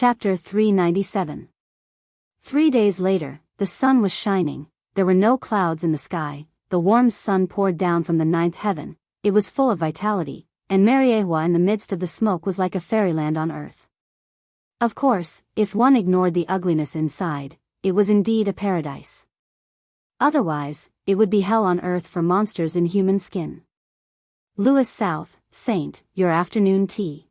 Chapter 397. 3 days later, the sun was shining, there were no clouds in the sky, the warm sun poured down from the ninth heaven, it was full of vitality, and Mariewa in the midst of the smoke was like a fairyland on earth. Of course, if one ignored the ugliness inside, it was indeed a paradise. Otherwise, it would be hell on earth for monsters in human skin. Louis South, Saint, your afternoon tea.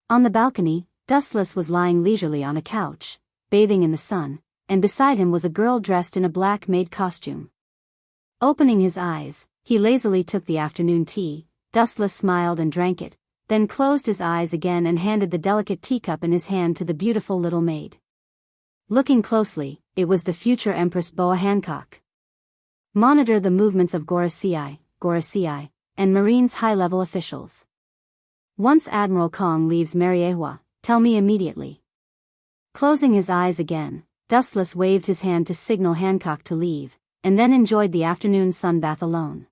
On the balcony, Dustless was lying leisurely on a couch, bathing in the sun, and beside him was a girl dressed in a black maid costume. Opening his eyes, he lazily took the afternoon tea. Dustless smiled and drank it, then closed his eyes again and handed the delicate teacup in his hand to the beautiful little maid. Looking closely, it was the future Empress Boa Hancock. Monitor the movements of Gorasii, and Marine's high-level officials. Once Admiral Kong leaves Mariewa, tell me immediately. Closing his eyes again, Dustless waved his hand to signal Hancock to leave, and then enjoyed the afternoon sunbath alone.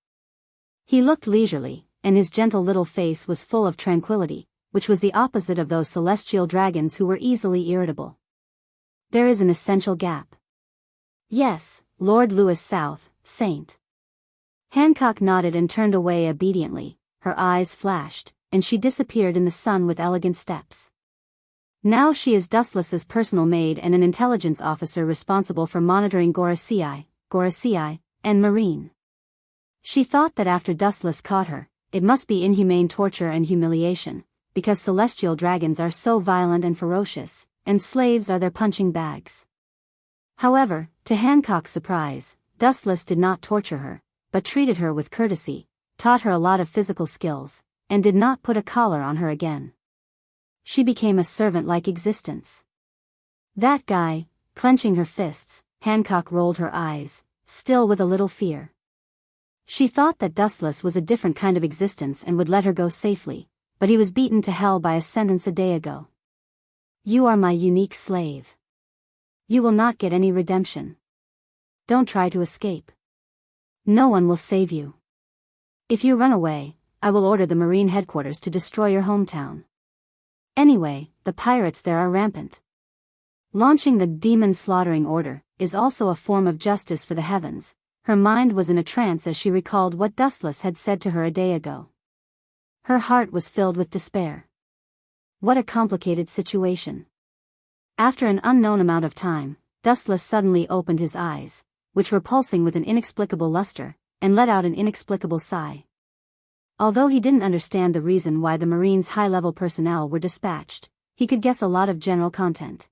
He looked leisurely, and his gentle little face was full of tranquility, which was the opposite of those celestial dragons who were easily irritable. There is an essential gap. Yes, Lord Louis South, Saint. Hancock nodded and turned away obediently, her eyes flashed, and she disappeared in the sun with elegant steps. Now she is Dustless's personal maid and an intelligence officer responsible for monitoring Gorasii, and Marine. She thought that after Dustless caught her, it must be inhumane torture and humiliation, because celestial dragons are so violent and ferocious, and slaves are their punching bags. However, to Hancock's surprise, Dustless did not torture her, but treated her with courtesy, taught her a lot of physical skills, and did not put a collar on her again. She became a servant-like existence. That guy, clenching her fists, Hancock rolled her eyes, still with a little fear. She thought that Dustless was a different kind of existence and would let her go safely, but he was beaten to hell by a sentence a day ago. You are my unique slave. You will not get any redemption. Don't try to escape. No one will save you. If you run away, I will order the Marine headquarters to destroy your hometown. Anyway, the pirates there are rampant. Launching the demon slaughtering order is also a form of justice for the heavens. Her mind was in a trance as she recalled what Dustless had said to her a day ago. Her heart was filled with despair. What a complicated situation. After an unknown amount of time, Dustless suddenly opened his eyes, which were pulsing with an inexplicable luster, and let out an inexplicable sigh. Although he didn't understand the reason why the Marine's high-level personnel were dispatched, he could guess a lot of general content.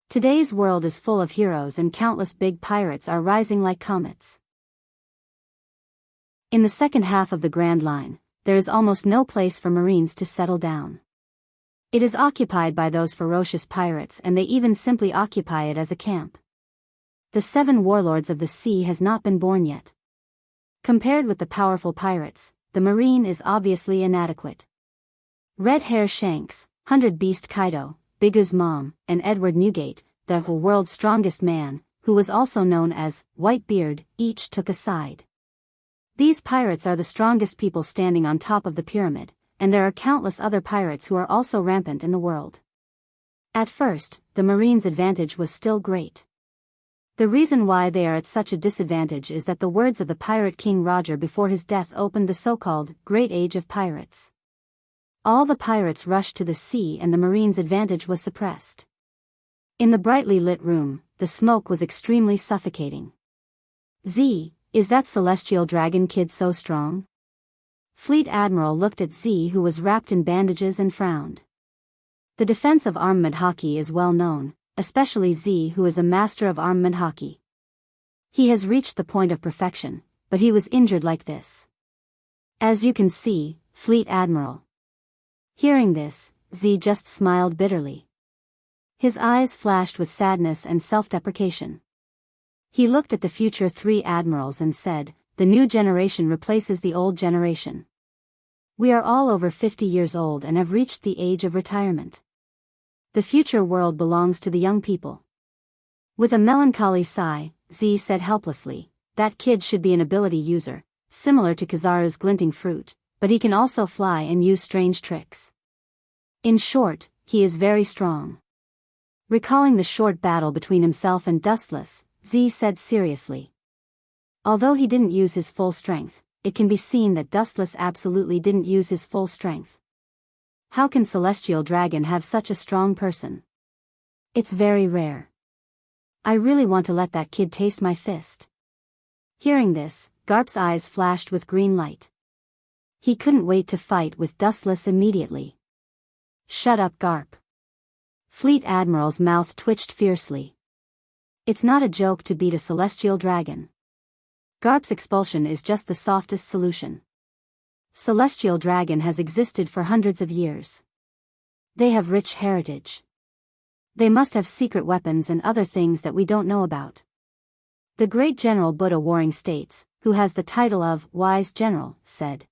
Today's world is full of heroes and countless big pirates are rising like comets. In the second half of the Grand Line, there is almost no place for Marines to settle down. It is occupied by those ferocious pirates and they even simply occupy it as a camp. The 7 warlords of the sea has not been born yet. Compared with the powerful pirates, the Marine is obviously inadequate. Red Hair Shanks, 100 Beast Kaido, Bigu's mom, and Edward Newgate, the world's strongest man, who was also known as Whitebeard, each took a side. These pirates are the strongest people standing on top of the pyramid, and there are countless other pirates who are also rampant in the world. At first, the Marines' advantage was still great. The reason why they are at such a disadvantage is that the words of the pirate King Roger before his death opened the so-called Great Age of Pirates. All the pirates rushed to the sea and the Marines' advantage was suppressed. In the brightly lit room, the smoke was extremely suffocating. Z, is that celestial dragon kid so strong? Fleet Admiral looked at Z, who was wrapped in bandages, and frowned. The defense of armament hockey is well known, especially Z, who is a master of armament hockey. He has reached the point of perfection, but he was injured like this. As you can see, Fleet Admiral. Hearing this, Z just smiled bitterly. His eyes flashed with sadness and self-deprecation. He looked at the future 3 admirals and said, the new generation replaces the old generation. We are all over 50 years old and have reached the age of retirement. The future world belongs to the young people. With a melancholy sigh, Z said helplessly, that kid should be an ability user, similar to Kizaru's glinting fruit, but he can also fly and use strange tricks. In short, he is very strong. Recalling the short battle between himself and Dustless, Z said seriously. Although he didn't use his full strength, it can be seen that Dustless absolutely didn't use his full strength. How can Celestial Dragon have such a strong person? It's very rare. I really want to let that kid taste my fist. Hearing this, Garp's eyes flashed with green light. He couldn't wait to fight with Dustless immediately. Shut up, Garp. Fleet Admiral's mouth twitched fiercely. It's not a joke to beat a Celestial Dragon. Garp's expulsion is just the softest solution. Celestial Dragon has existed for hundreds of years. They have rich heritage. They must have secret weapons and other things that we don't know about. The great General Buddha Warring States, who has the title of Wise General, said.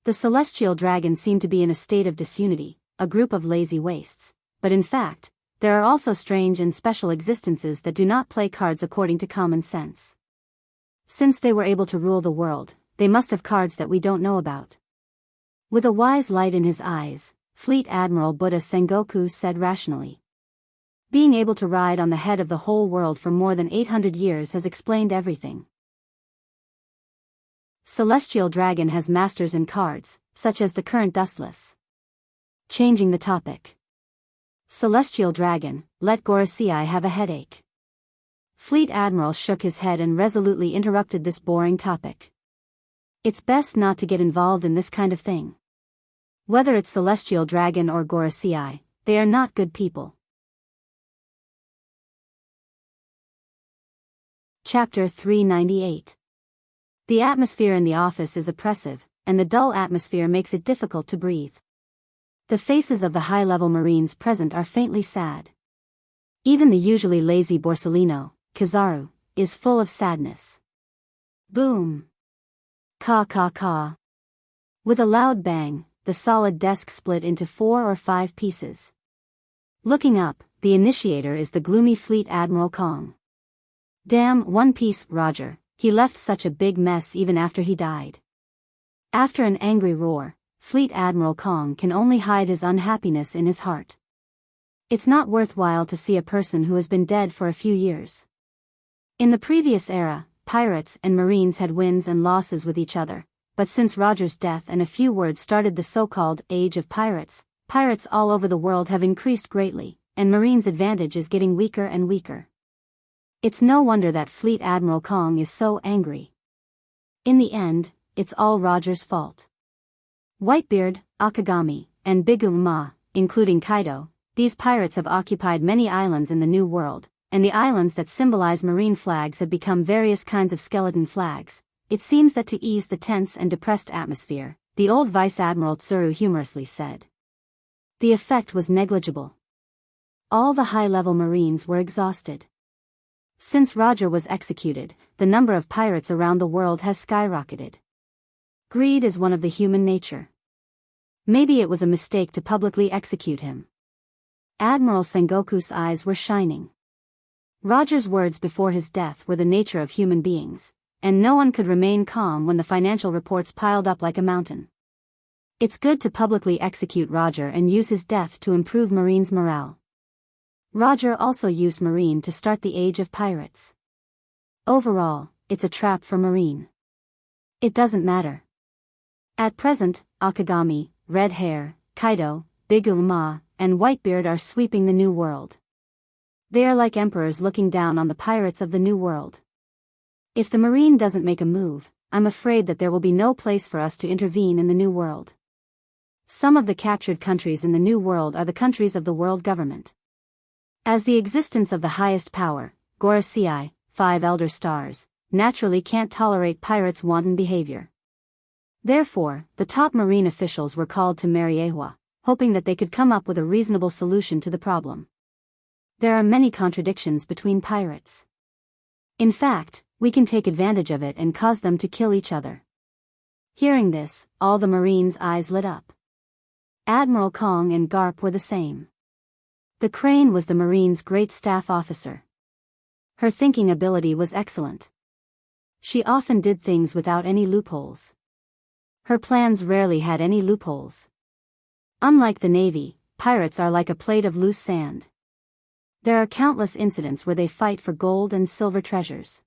The Celestial Dragon seem to be in a state of disunity, a group of lazy wastes, but in fact, there are also strange and special existences that do not play cards according to common sense. Since they were able to rule the world, they must have cards that we don't know about. With a wise light in his eyes, Fleet Admiral Buddha Sengoku said rationally. Being able to ride on the head of the whole world for more than 800 years has explained everything. Celestial Dragon has masters in cards, such as the current Dustless. Changing the topic. Celestial Dragon, let Gorosei have a headache. Fleet Admiral shook his head and resolutely interrupted this boring topic. It's best not to get involved in this kind of thing. Whether it's Celestial Dragon or Gorosei, they are not good people. Chapter 398. The atmosphere in the office is oppressive, and the dull atmosphere makes it difficult to breathe. The faces of the high-level Marines present are faintly sad. Even the usually lazy Borsellino, Kizaru, is full of sadness. Boom. Caw caw caw. With a loud bang, the solid desk split into 4 or 5 pieces. Looking up, the initiator is the gloomy Fleet Admiral Kong. Damn, one piece, Roger, he left such a big mess even after he died. After an angry roar, Fleet Admiral Kong can only hide his unhappiness in his heart. It's not worthwhile to see a person who has been dead for a few years. In the previous era, pirates and Marines had wins and losses with each other, but since Roger's death and a few words started the so-called Age of Pirates, pirates all over the world have increased greatly, and Marines' advantage is getting weaker and weaker. It's no wonder that Fleet Admiral Kong is so angry. In the end, it's all Roger's fault. Whitebeard, Akagami, and Big Uma, including Kaido, these pirates have occupied many islands in the New World, and the islands that symbolize marine flags have become various kinds of skeleton flags. It seems that to ease the tense and depressed atmosphere, the old Vice Admiral Tsuru humorously said. The effect was negligible. All the high-level Marines were exhausted. Since Roger was executed, the number of pirates around the world has skyrocketed. Greed is one of the human nature. Maybe it was a mistake to publicly execute him. Admiral Sengoku's eyes were shining. Roger's words before his death were the nature of human beings, and no one could remain calm when the financial reports piled up like a mountain. It's good to publicly execute Roger and use his death to improve Marines' morale. Roger also used Marine to start the Age of Pirates. Overall, it's a trap for Marine. It doesn't matter. At present, Akagami, Red Hair, Kaido, Big Uma, and Whitebeard are sweeping the New World. They are like emperors looking down on the pirates of the New World. If the Marine doesn't make a move, I'm afraid that there will be no place for us to intervene in the New World. Some of the captured countries in the New World are the countries of the world government. As the existence of the highest power, Gorosei, 5 Elder Stars, naturally can't tolerate pirates' wanton behavior. Therefore, the top Marine officials were called to Mariewa, hoping that they could come up with a reasonable solution to the problem. There are many contradictions between pirates. In fact, we can take advantage of it and cause them to kill each other. Hearing this, all the Marines' eyes lit up. Admiral Kong and Garp were the same. The Crane was the Marine's great staff officer. Her thinking ability was excellent. She often did things without any loopholes. Her plans rarely had any loopholes. Unlike the Navy, pirates are like a plate of loose sand. There are countless incidents where they fight for gold and silver treasures.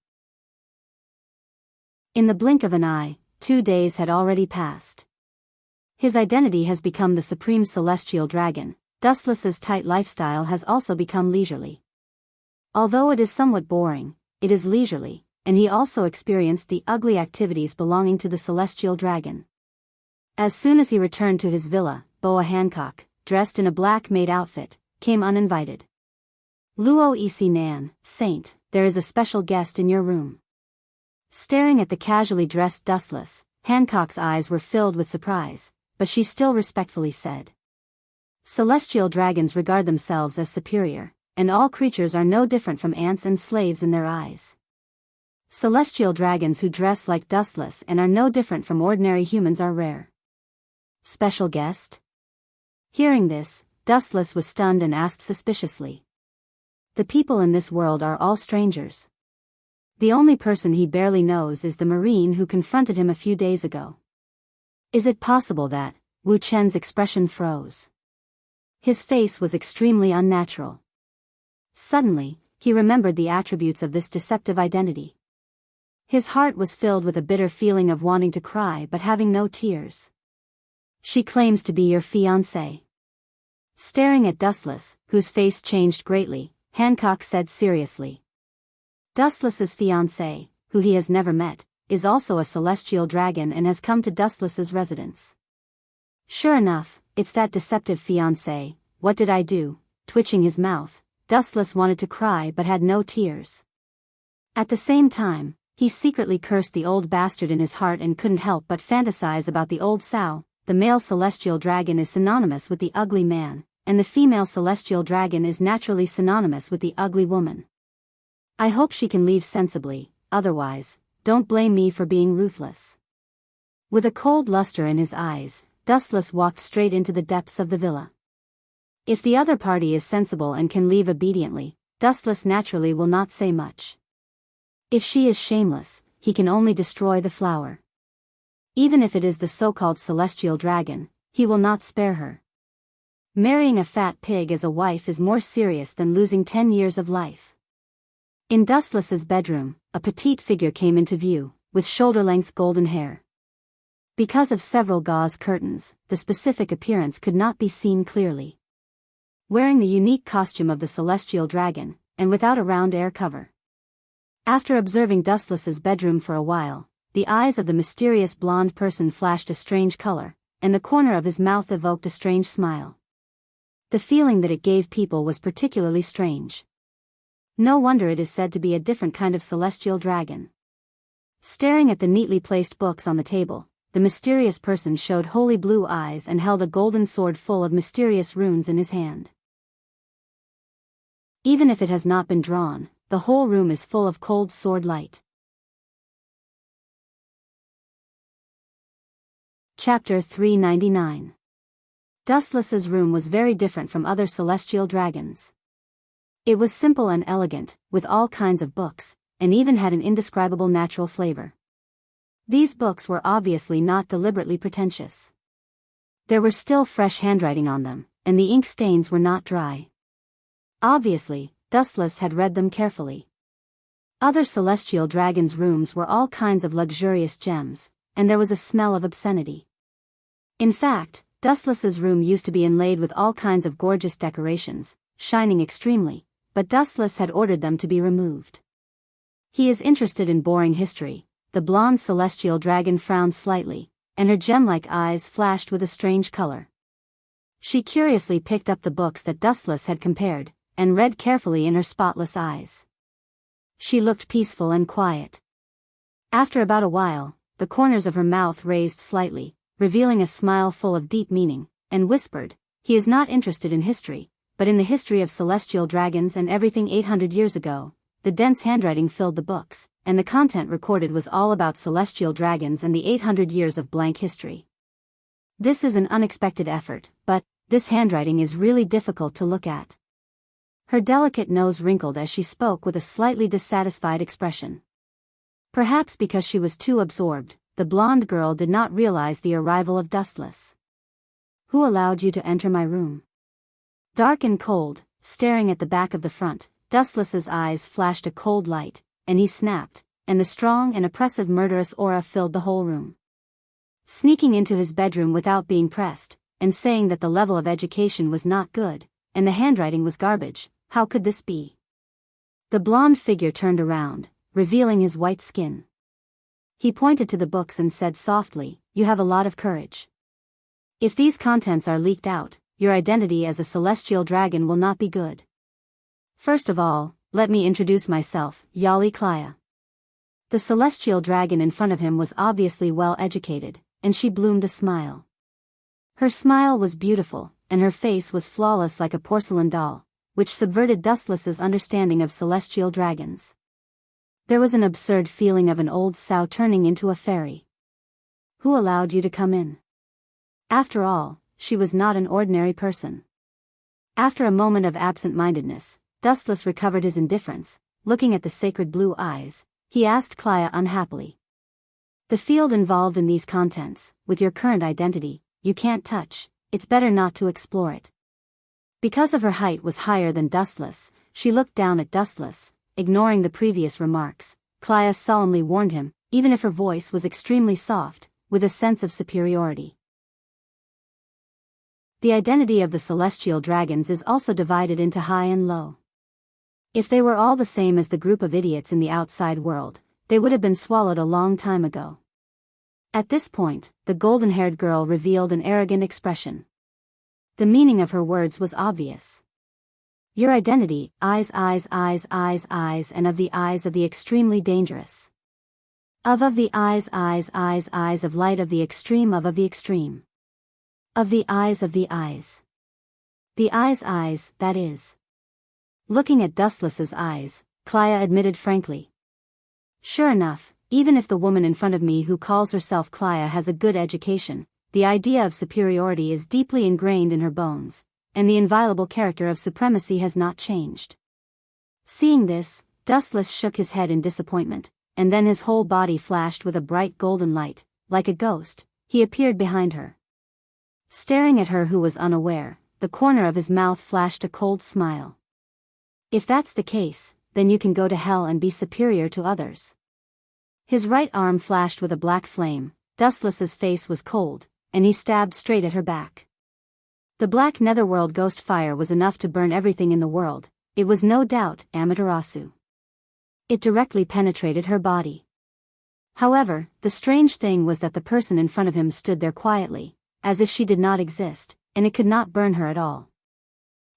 In the blink of an eye, 2 days had already passed. His identity has become the supreme celestial dragon. Dustless's tight lifestyle has also become leisurely. Although it is somewhat boring, it is leisurely, and he also experienced the ugly activities belonging to the celestial dragon. As soon as he returned to his villa, Boa Hancock, dressed in a black maid outfit, came uninvited. Luo Isi Nan, Saint, there is a special guest in your room. Staring at the casually dressed Dustless, Hancock's eyes were filled with surprise, but she still respectfully said, "Celestial dragons regard themselves as superior, and all creatures are no different from ants and slaves in their eyes. Celestial dragons who dress like Dustless and are no different from ordinary humans are rare." Special guest? Hearing this, Dustless was stunned and asked suspiciously, "The people in this world are all strangers. The only person he barely knows is the Marine who confronted him a few days ago." Is it possible that? Wu Chen's expression froze. His face was extremely unnatural. Suddenly, he remembered the attributes of this deceptive identity. His heart was filled with a bitter feeling of wanting to cry but having no tears. "She claims to be your fiancé." Staring at Dustless, whose face changed greatly, Hancock said seriously, "Dustless's fiancé, who he has never met, is also a celestial dragon and has come to Dustless's residence." "Sure enough, it's that deceptive fiancé. What did I do?" Twitching his mouth, Dustless wanted to cry but had no tears. At the same time, he secretly cursed the old bastard in his heart and couldn't help but fantasize about the old sow. The male celestial dragon is synonymous with the ugly man, and the female celestial dragon is naturally synonymous with the ugly woman. "I hope she can leave sensibly, otherwise, don't blame me for being ruthless." With a cold luster in his eyes, Dustless walked straight into the depths of the villa. If the other party is sensible and can leave obediently, Dustless naturally will not say much. If she is shameless, he can only destroy the flower. Even if it is the so-called celestial dragon, he will not spare her. Marrying a fat pig as a wife is more serious than losing 10 years of life. In Dustless's bedroom, a petite figure came into view, with shoulder-length golden hair. Because of several gauze curtains, the specific appearance could not be seen clearly. Wearing the unique costume of the celestial dragon, and without a round air cover. After observing Dustless's bedroom for a while, the eyes of the mysterious blonde person flashed a strange color, and the corner of his mouth evoked a strange smile. The feeling that it gave people was particularly strange. No wonder it is said to be a different kind of celestial dragon. Staring at the neatly placed books on the table, the mysterious person showed holy blue eyes and held a golden sword full of mysterious runes in his hand. Even if it has not been drawn, the whole room is full of cold sword light. Chapter 399. Dustless's room was very different from other celestial dragons. It was simple and elegant, with all kinds of books, and even had an indescribable natural flavor. These books were obviously not deliberately pretentious. There were still fresh handwriting on them, and the ink stains were not dry. Obviously, Dustless had read them carefully. Other celestial dragons' rooms were all kinds of luxurious gems, and there was a smell of obscenity. In fact, Dustless's room used to be inlaid with all kinds of gorgeous decorations, shining extremely, but Dustless had ordered them to be removed. He is interested in boring history. The blonde celestial dragon frowned slightly, and her gem-like eyes flashed with a strange color. She curiously picked up the books that Dustless had compared, and read carefully in her spotless eyes. She looked peaceful and quiet. After about a while, the corners of her mouth raised slightly, revealing a smile full of deep meaning, and whispered, "He is not interested in history, but in the history of celestial dragons and everything 800 years ago." The dense handwriting filled the books, and the content recorded was all about celestial dragons and the 800 years of blank history. This is an unexpected effort, but this handwriting is really difficult to look at. Her delicate nose wrinkled as she spoke with a slightly dissatisfied expression. Perhaps because she was too absorbed, the blonde girl did not realize the arrival of Dustless. "Who allowed you to enter my room?" Dark and cold, staring at the back of the front. Dustless's eyes flashed a cold light, and he snapped, and the strong and oppressive murderous aura filled the whole room. Sneaking into his bedroom without being pressed, and saying that the level of education was not good, and the handwriting was garbage, how could this be? The blonde figure turned around, revealing his white skin. He pointed to the books and said softly, "You have a lot of courage. If these contents are leaked out, your identity as a celestial dragon will not be good. First of all, let me introduce myself, Yali Klaya." The celestial dragon in front of him was obviously well educated, and she bloomed a smile. Her smile was beautiful, and her face was flawless like a porcelain doll, which subverted Dustless's understanding of celestial dragons. There was an absurd feeling of an old sow turning into a fairy. Who allowed you to come in? After all, she was not an ordinary person. After a moment of absent-mindedness, Dustless recovered his indifference. Looking at the sacred blue eyes, he asked Klaya unhappily. "The field involved in these contents, with your current identity, you can't touch. It's better not to explore it." Because of her height was higher than Dustless, she looked down at Dustless, ignoring the previous remarks. Klaya solemnly warned him, even if her voice was extremely soft, with a sense of superiority. The identity of the celestial dragons is also divided into high and low. If they were all the same as the group of idiots in the outside world, they would have been swallowed a long time ago. At this point, the golden-haired girl revealed an arrogant expression. The meaning of her words was obvious. "Your identity, eyes, and of the eyes of the extremely dangerous. Of the eyes, of light of the extreme of the extreme. Of the eyes of the eyes. The eyes, that is." Looking at Dustless's eyes, Klaya admitted frankly. "Sure enough, even if the woman in front of me who calls herself Klaya has a good education, the idea of superiority is deeply ingrained in her bones, and the inviolable character of supremacy has not changed." Seeing this, Dustless shook his head in disappointment, and then his whole body flashed with a bright golden light. Like a ghost, he appeared behind her. Staring at her who was unaware, the corner of his mouth flashed a cold smile. "If that's the case, then you can go to hell and be superior to others." His right arm flashed with a black flame. Dustless's face was cold, and he stabbed straight at her back. The black netherworld ghost fire was enough to burn everything in the world. It was no doubt Amaterasu. It directly penetrated her body. However, the strange thing was that the person in front of him stood there quietly, as if she did not exist, and it could not burn her at all.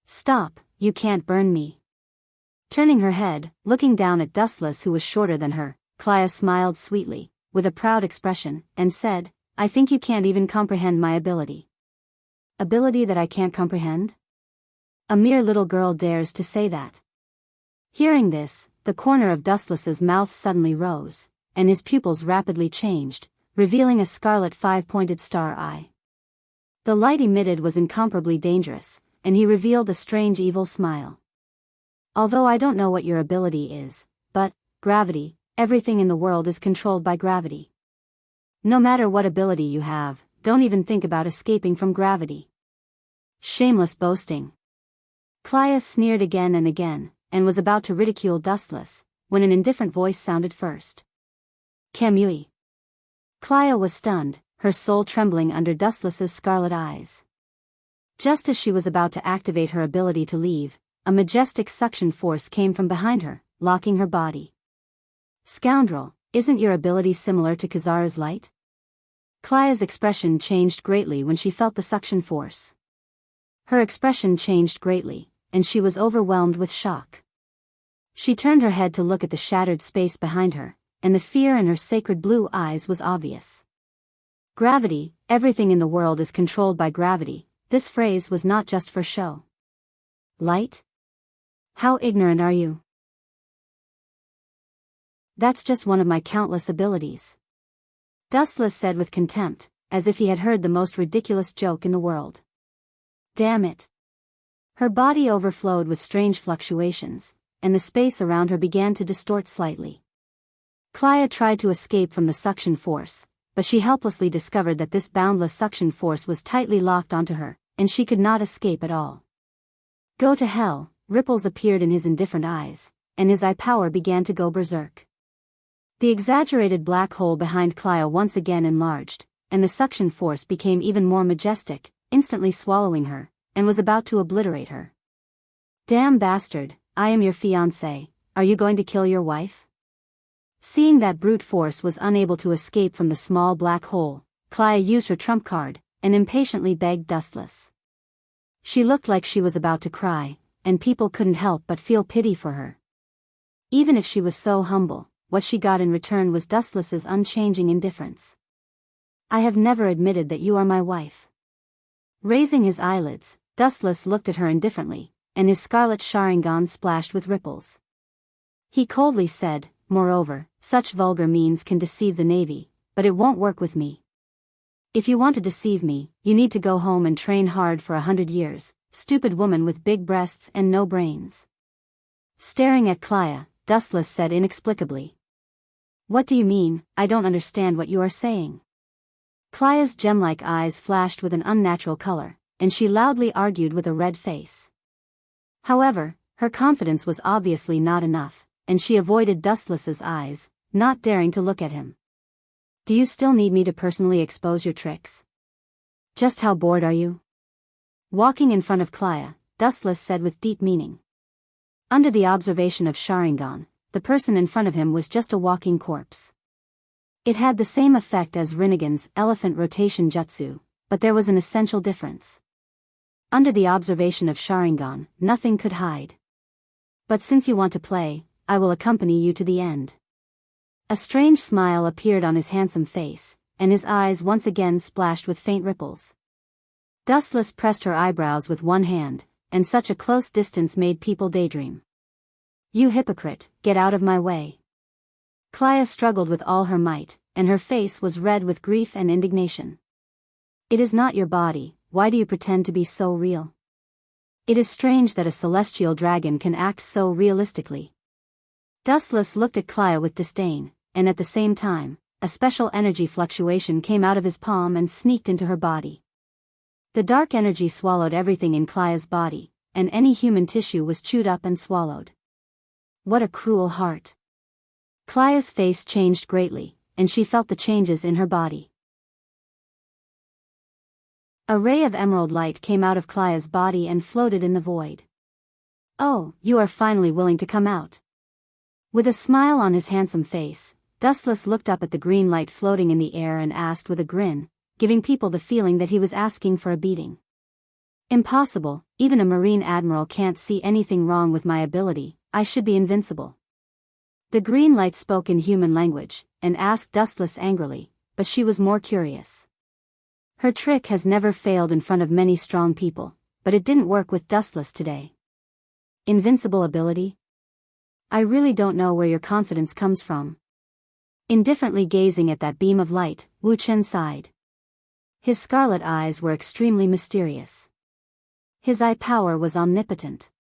"Stop, you can't burn me." Turning her head, looking down at Dustless who was shorter than her, Klaya smiled sweetly, with a proud expression, and said, "I think you can't even comprehend my ability." "Ability that I can't comprehend? A mere little girl dares to say that." Hearing this, the corner of Dustless's mouth suddenly rose, and his pupils rapidly changed, revealing a scarlet five-pointed star eye. The light emitted was incomparably dangerous, and he revealed a strange evil smile. "Although I don't know what your ability is, but, gravity, everything in the world is controlled by gravity. No matter what ability you have, don't even think about escaping from gravity." Shameless boasting. Klaya sneered again and again, and was about to ridicule Dustless, when an indifferent voice sounded first. "Kamui." Klaya was stunned, her soul trembling under Dustless's scarlet eyes. Just as she was about to activate her ability to leave, a majestic suction force came from behind her, locking her body. "Scoundrel, isn't your ability similar to Kazara's light?" Klaya's expression changed greatly when she felt the suction force. Her expression changed greatly, and she was overwhelmed with shock. She turned her head to look at the shattered space behind her, and the fear in her sacred blue eyes was obvious. Gravity, everything in the world is controlled by gravity. This phrase was not just for show. Light? How ignorant are you? That's just one of my countless abilities. Dustless said with contempt, as if he had heard the most ridiculous joke in the world. Damn it. Her body overflowed with strange fluctuations, and the space around her began to distort slightly. Klaya tried to escape from the suction force, but she helplessly discovered that this boundless suction force was tightly locked onto her, and she could not escape at all. "Go to hell, ripples appeared in his indifferent eyes, and his eye power began to go berserk. The exaggerated black hole behind Clea once again enlarged, and the suction force became even more majestic, instantly swallowing her, and was about to obliterate her. Damn bastard, I am your fiancé, are you going to kill your wife? Seeing that brute force was unable to escape from the small black hole, Clea used her trump card, and impatiently begged Dustless. She looked like she was about to cry, and people couldn't help but feel pity for her. Even if she was so humble, what she got in return was Dustless's unchanging indifference. I have never admitted that you are my wife. Raising his eyelids, Dustless looked at her indifferently, and his scarlet Sharingan splashed with ripples. He coldly said, moreover, such vulgar means can deceive the Navy, but it won't work with me. If you want to deceive me, you need to go home and train hard for 100 years, stupid woman with big breasts and no brains. Staring at Clea, Dustless said inexplicably. What do you mean? I don't understand what you are saying. Clea's gem-like eyes flashed with an unnatural color, and she loudly argued with a red face. However, her confidence was obviously not enough, and she avoided Dustless's eyes, not daring to look at him. Do you still need me to personally expose your tricks? Just how bored are you? Walking in front of Clea, Dustless said with deep meaning. Under the observation of Sharingan, the person in front of him was just a walking corpse. It had the same effect as Rinnegan's elephant rotation jutsu, but there was an essential difference. Under the observation of Sharingan, nothing could hide. But since you want to play, I will accompany you to the end. A strange smile appeared on his handsome face, and his eyes once again splashed with faint ripples. Dustless pressed her eyebrows with one hand, and such a close distance made people daydream. You hypocrite, get out of my way. Clea struggled with all her might, and her face was red with grief and indignation. It is not your body, why do you pretend to be so real? It is strange that a celestial dragon can act so realistically. Dustless looked at Clea with disdain, and at the same time, a special energy fluctuation came out of his palm and sneaked into her body. The dark energy swallowed everything in Clea's body, and any human tissue was chewed up and swallowed. What a cruel heart. Clea's face changed greatly, and she felt the changes in her body. A ray of emerald light came out of Clea's body and floated in the void. Oh, you are finally willing to come out. With a smile on his handsome face, Dustless looked up at the green light floating in the air and asked with a grin, giving people the feeling that he was asking for a beating. Impossible, even a Marine Admiral can't see anything wrong with my ability, I should be invincible. The green light spoke in human language, and asked Dustless angrily, but she was more curious. Her trick has never failed in front of many strong people, but it didn't work with Dustless today. Invincible ability? I really don't know where your confidence comes from. Indifferently gazing at that beam of light, Wu Chen sighed. His scarlet eyes were extremely mysterious. His eye power was omnipotent.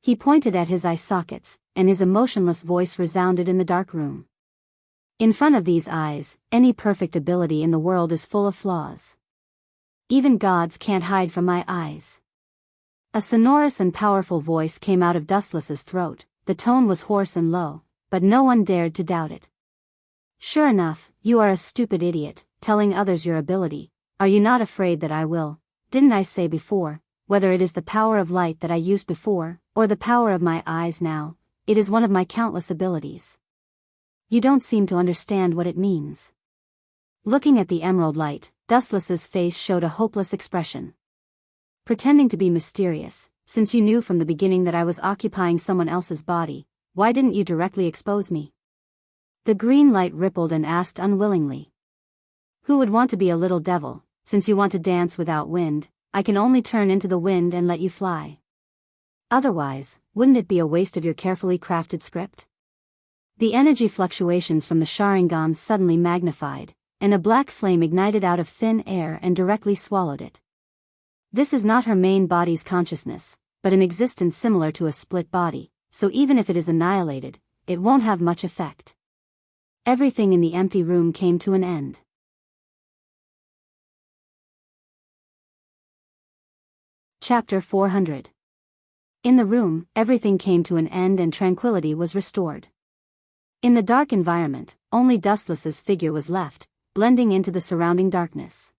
He pointed at his eye sockets, and his emotionless voice resounded in the dark room. In front of these eyes, any perfect ability in the world is full of flaws. Even gods can't hide from my eyes. A sonorous and powerful voice came out of Dustless's throat. The tone was hoarse and low, but no one dared to doubt it. Sure enough, you are a stupid idiot, telling others your ability. Are you not afraid that I will? Didn't I say before, whether it is the power of light that I used before, or the power of my eyes now, it is one of my countless abilities. You don't seem to understand what it means. Looking at the emerald light, Dustless's face showed a hopeless expression. Pretending to be mysterious, since you knew from the beginning that I was occupying someone else's body, why didn't you directly expose me? The green light rippled and asked unwillingly. Who would want to be a little devil? Since you want to dance without wind, I can only turn into the wind and let you fly. Otherwise, wouldn't it be a waste of your carefully crafted script? The energy fluctuations from the Sharingan suddenly magnified, and a black flame ignited out of thin air and directly swallowed it. This is not her main body's consciousness, but an existence similar to a split body, so even if it is annihilated, it won't have much effect. Everything in the empty room came to an end. Chapter 400. In the room, everything came to an end and tranquility was restored. In the dark environment, only Dustless's figure was left, blending into the surrounding darkness.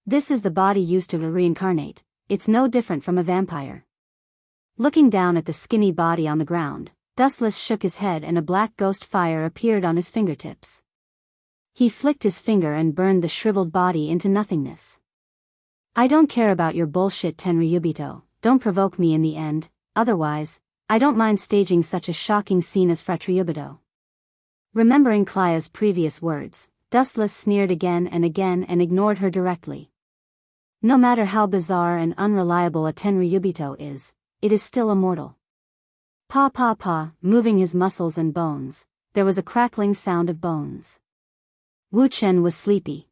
This is the body used to reincarnate. It's no different from a vampire. Looking down at the skinny body on the ground, Dustless shook his head and a black ghost fire appeared on his fingertips. He flicked his finger and burned the shriveled body into nothingness. I don't care about your bullshit, Tenryubito, don't provoke me in the end, otherwise, I don't mind staging such a shocking scene as Fratryubito. Remembering Klaya's previous words, Dustless sneered again and ignored her directly. No matter how bizarre and unreliable a Tenryubito is, it is still immortal. Pa, moving his muscles and bones, there was a crackling sound of bones. Wu Chen was sleepy.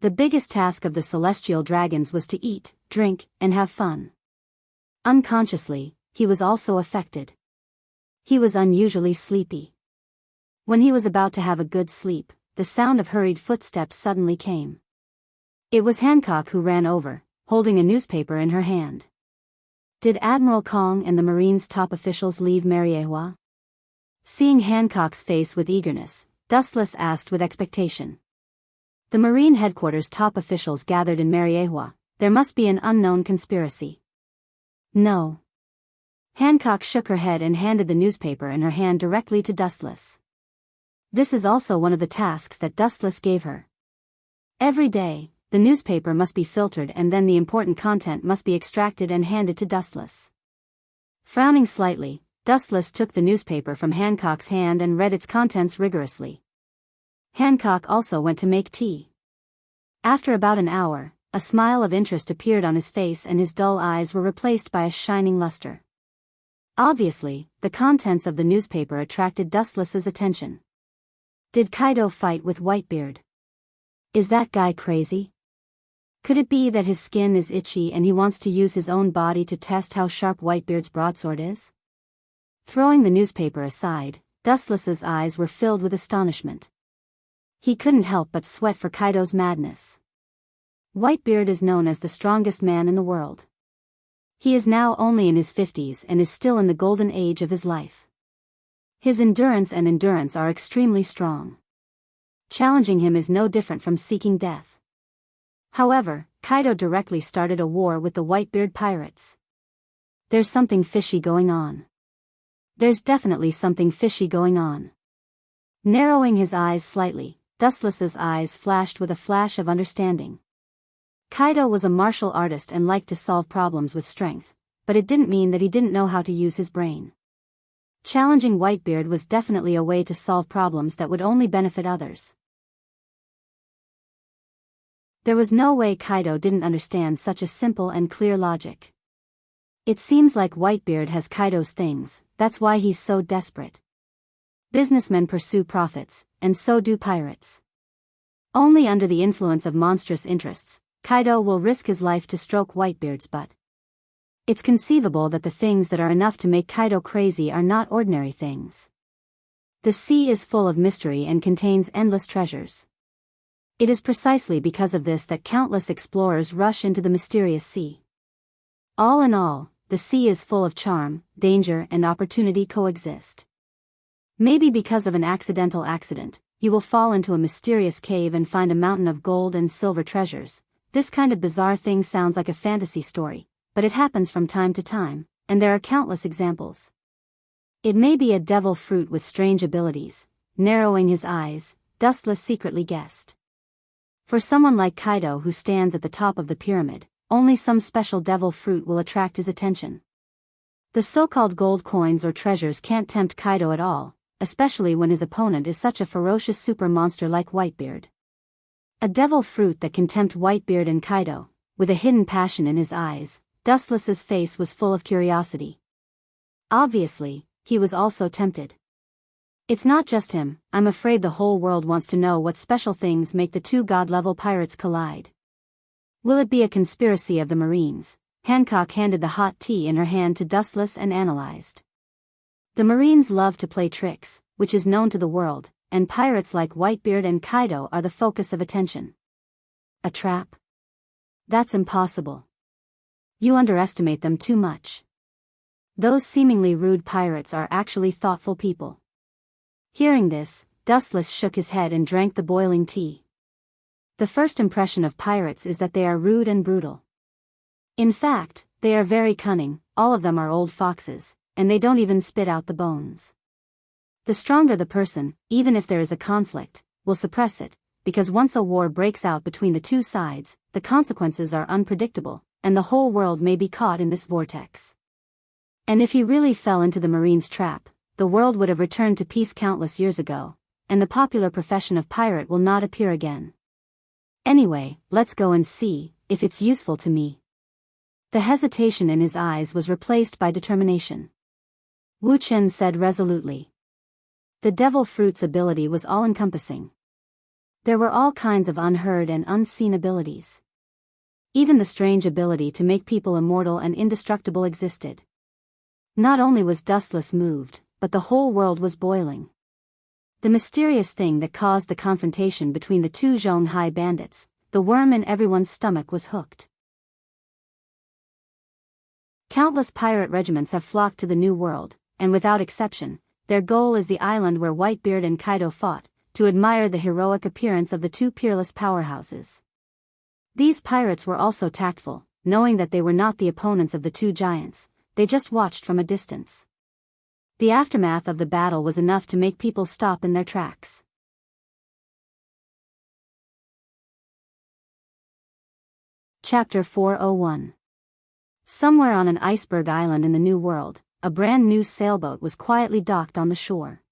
The biggest task of the celestial dragons was to eat, drink, and have fun. Unconsciously, he was also affected. He was unusually sleepy. When he was about to have a good sleep, the sound of hurried footsteps suddenly came. It was Hancock who ran over, holding a newspaper in her hand. Did Admiral Kong and the Marine's top officials leave Mariehua? Seeing Hancock's face with eagerness, Dustless asked with expectation. The Marine headquarters top officials gathered in Mariehua. There must be an unknown conspiracy. No. Hancock shook her head and handed the newspaper in her hand directly to Dustless. This is also one of the tasks that Dustless gave her. Every day, the newspaper must be filtered and then the important content must be extracted and handed to Dustless. Frowning slightly, Dustless took the newspaper from Hancock's hand and read its contents rigorously. Hancock also went to make tea. After about an hour, a smile of interest appeared on his face and his dull eyes were replaced by a shining luster. Obviously, the contents of the newspaper attracted Dustless's attention. Did Kaido fight with Whitebeard? Is that guy crazy? Could it be that his skin is itchy and he wants to use his own body to test how sharp Whitebeard's broadsword is? Throwing the newspaper aside, Dustless's eyes were filled with astonishment. He couldn't help but sweat for Kaido's madness. Whitebeard is known as the strongest man in the world. He is now only in his 50s and is still in the golden age of his life. His endurance are extremely strong. Challenging him is no different from seeking death. However, Kaido directly started a war with the Whitebeard pirates. There's something fishy going on. There's definitely something fishy going on. Narrowing his eyes slightly, Dustless's eyes flashed with a flash of understanding. Kaido was a martial artist and liked to solve problems with strength, but it didn't mean that he didn't know how to use his brain. Challenging Whitebeard was definitely a way to solve problems that would only benefit others. There was no way Kaido didn't understand such a simple and clear logic. It seems like Whitebeard has Kaido's things, that's why he's so desperate. Businessmen pursue profits, and so do pirates. Only under the influence of monstrous interests, Kaido will risk his life to stroke Whitebeard's butt. It's conceivable that the things that are enough to make Kaido crazy are not ordinary things. The sea is full of mystery and contains endless treasures. It is precisely because of this that countless explorers rush into the mysterious sea. All in all, the sea is full of charm, danger and opportunity coexist. Maybe because of an accidental accident, you will fall into a mysterious cave and find a mountain of gold and silver treasures. This kind of bizarre thing sounds like a fantasy story, but it happens from time to time, and there are countless examples. It may be a devil fruit with strange abilities. Narrowing his eyes, Dustless secretly guessed. For someone like Kaido who stands at the top of the pyramid, only some special devil fruit will attract his attention. The so-called gold coins or treasures can't tempt Kaido at all, especially when his opponent is such a ferocious super monster like Whitebeard. A devil fruit that can tempt Whitebeard and Kaido, with a hidden passion in his eyes. Dustless's face was full of curiosity. Obviously, he was also tempted. It's not just him, I'm afraid the whole world wants to know what special things make the two god-level pirates collide. Will it be a conspiracy of the Marines? Hancock handed the hot tea in her hand to Dustless and analyzed. The Marines love to play tricks, which is known to the world, and pirates like Whitebeard and Kaido are the focus of attention. A trap? That's impossible. You underestimate them too much. Those seemingly rude pirates are actually thoughtful people. Hearing this, Dustless shook his head and drank the boiling tea. The first impression of pirates is that they are rude and brutal. In fact, they are very cunning, all of them are old foxes, and they don't even spit out the bones. The stronger the person, even if there is a conflict, will suppress it, because once a war breaks out between the two sides, the consequences are unpredictable, and the whole world may be caught in this vortex. And if he really fell into the Marine's trap, the world would have returned to peace countless years ago, and the popular profession of pirate will not appear again. Anyway, let's go and see if it's useful to me. The hesitation in his eyes was replaced by determination. Wu Chen said resolutely. The devil fruit's ability was all-encompassing. There were all kinds of unheard and unseen abilities. Even the strange ability to make people immortal and indestructible existed. Not only was Dustless moved, but the whole world was boiling. The mysterious thing that caused the confrontation between the two Zhonghai bandits, the worm in everyone's stomach, was hooked. Countless pirate regiments have flocked to the New World, and without exception, their goal is the island where Whitebeard and Kaido fought, to admire the heroic appearance of the two peerless powerhouses. These pirates were also tactful, knowing that they were not the opponents of the two giants, they just watched from a distance. The aftermath of the battle was enough to make people stop in their tracks. Chapter 401. Somewhere on an iceberg island in the New World, a brand new sailboat was quietly docked on the shore.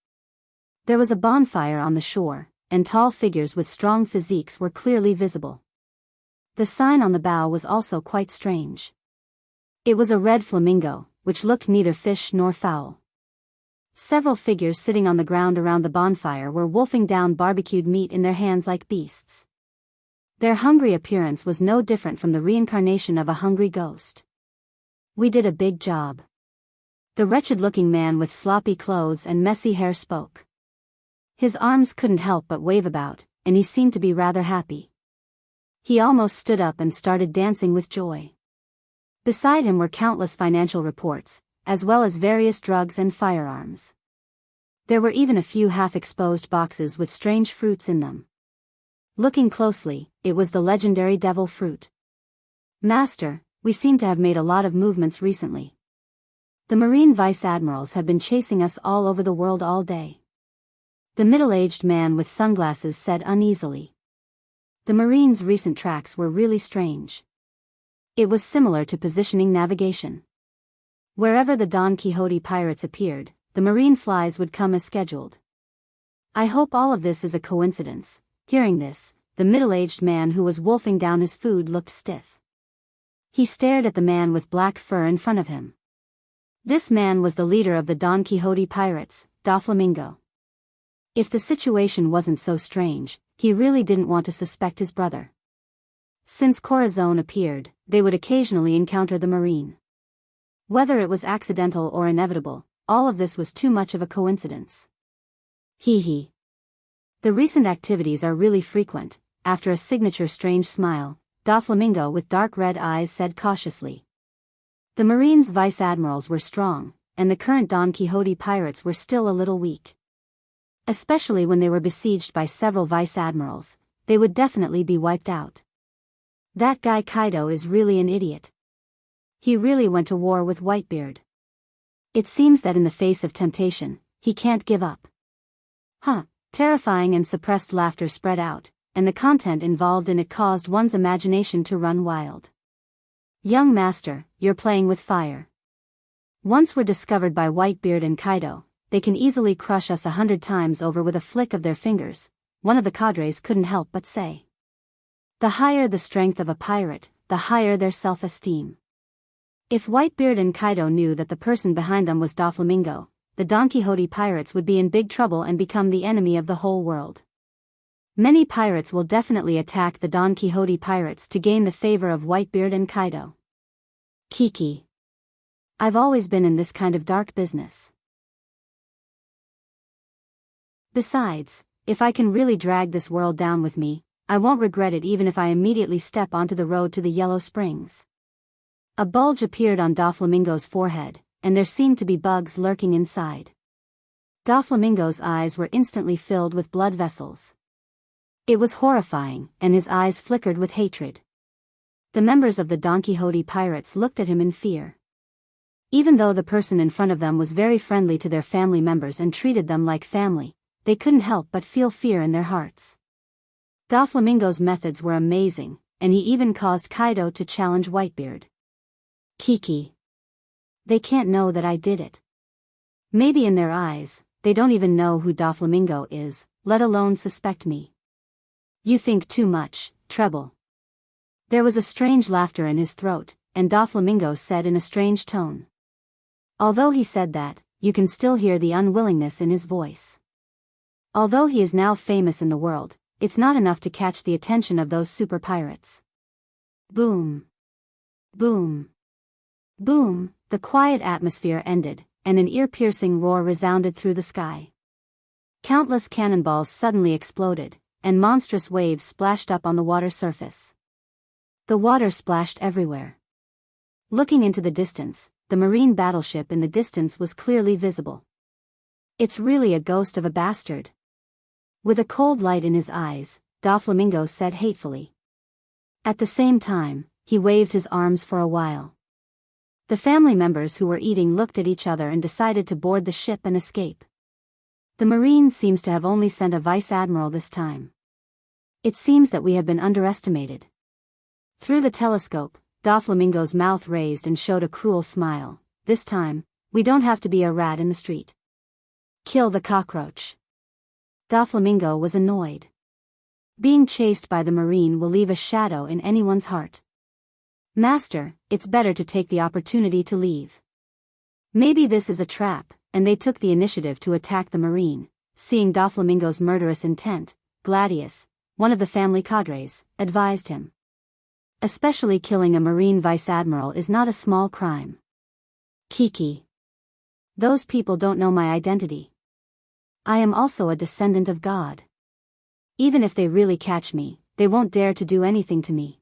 There was a bonfire on the shore, and tall figures with strong physiques were clearly visible. The sign on the bow was also quite strange. It was a red flamingo, which looked neither fish nor fowl. Several figures sitting on the ground around the bonfire were wolfing down barbecued meat in their hands like beasts. Their hungry appearance was no different from the reincarnation of a hungry ghost. We did a big job. The wretched-looking man with sloppy clothes and messy hair spoke. His arms couldn't help but wave about, and he seemed to be rather happy. He almost stood up and started dancing with joy. Beside him were countless financial reports, as well as various drugs and firearms. There were even a few half-exposed boxes with strange fruits in them. Looking closely, it was the legendary devil fruit. Master, we seem to have made a lot of movements recently. The Marine Vice-Admirals have been chasing us all over the world all day. The middle-aged man with sunglasses said uneasily. The Marines' recent tracks were really strange. It was similar to positioning navigation. Wherever the Don Quixote pirates appeared, the marine flies would come as scheduled. I hope all of this is a coincidence. Hearing this, the middle-aged man who was wolfing down his food looked stiff. He stared at the man with black fur in front of him. This man was the leader of the Don Quixote pirates, Doflamingo. If the situation wasn't so strange, he really didn't want to suspect his brother. Since Corazon appeared, they would occasionally encounter the marine. Whether it was accidental or inevitable, all of this was too much of a coincidence. Hee hee. The recent activities are really frequent. After a signature strange smile, Doflamingo with dark red eyes said cautiously. The Marines' vice-admirals were strong, and the current Don Quixote pirates were still a little weak. Especially when they were besieged by several vice-admirals, they would definitely be wiped out. That guy Kaido is really an idiot. He really went to war with Whitebeard. It seems that in the face of temptation, he can't give up. Terrifying and suppressed laughter spread out, and the content involved in it caused one's imagination to run wild. Young master, you're playing with fire. Once we're discovered by Whitebeard and Kaido, they can easily crush us 100 times over with a flick of their fingers, one of the cadres couldn't help but say. The higher the strength of a pirate, the higher their self-esteem. If Whitebeard and Kaido knew that the person behind them was Doflamingo, the Don Quixote pirates would be in big trouble and become the enemy of the whole world. Many pirates will definitely attack the Don Quixote pirates to gain the favor of Whitebeard and Kaido. Kiki. I've always been in this kind of dark business. Besides, if I can really drag this world down with me, I won't regret it even if I immediately step onto the road to the Yellow Springs. A bulge appeared on Doflamingo's forehead, and there seemed to be bugs lurking inside. Doflamingo's eyes were instantly filled with blood vessels. It was horrifying, and his eyes flickered with hatred. The members of the Don Quixote pirates looked at him in fear. Even though the person in front of them was very friendly to their family members and treated them like family, they couldn't help but feel fear in their hearts. Doflamingo's methods were amazing, and he even caused Kaido to challenge Whitebeard. Kiki. They can't know that I did it. Maybe in their eyes, they don't even know who Doflamingo is, let alone suspect me. You think too much, Treble. There was a strange laughter in his throat, and Doflamingo said in a strange tone. Although he said that, you can still hear the unwillingness in his voice. Although he is now famous in the world, it's not enough to catch the attention of those super pirates. Boom. Boom. Boom, the quiet atmosphere ended, and an ear-piercing roar resounded through the sky. Countless cannonballs suddenly exploded, and monstrous waves splashed up on the water surface. The water splashed everywhere. Looking into the distance, the marine battleship in the distance was clearly visible. It's really a ghost of a bastard. With a cold light in his eyes, Doflamingo said hatefully. At the same time, he waved his arms for a while. The family members who were eating looked at each other and decided to board the ship and escape. The Marine seems to have only sent a vice admiral this time. It seems that we have been underestimated. Through the telescope, Doflamingo's mouth raised and showed a cruel smile. This time, we don't have to be a rat in the street. Kill the cockroach. Doflamingo was annoyed. Being chased by the Marine will leave a shadow in anyone's heart. Master, it's better to take the opportunity to leave. Maybe this is a trap, and they took the initiative to attack the Marine. Seeing Doflamingo's murderous intent, Gladius, one of the family cadres, advised him. Especially killing a Marine vice admiral is not a small crime. Kiki. Those people don't know my identity. I am also a descendant of God. Even if they really catch me, they won't dare to do anything to me.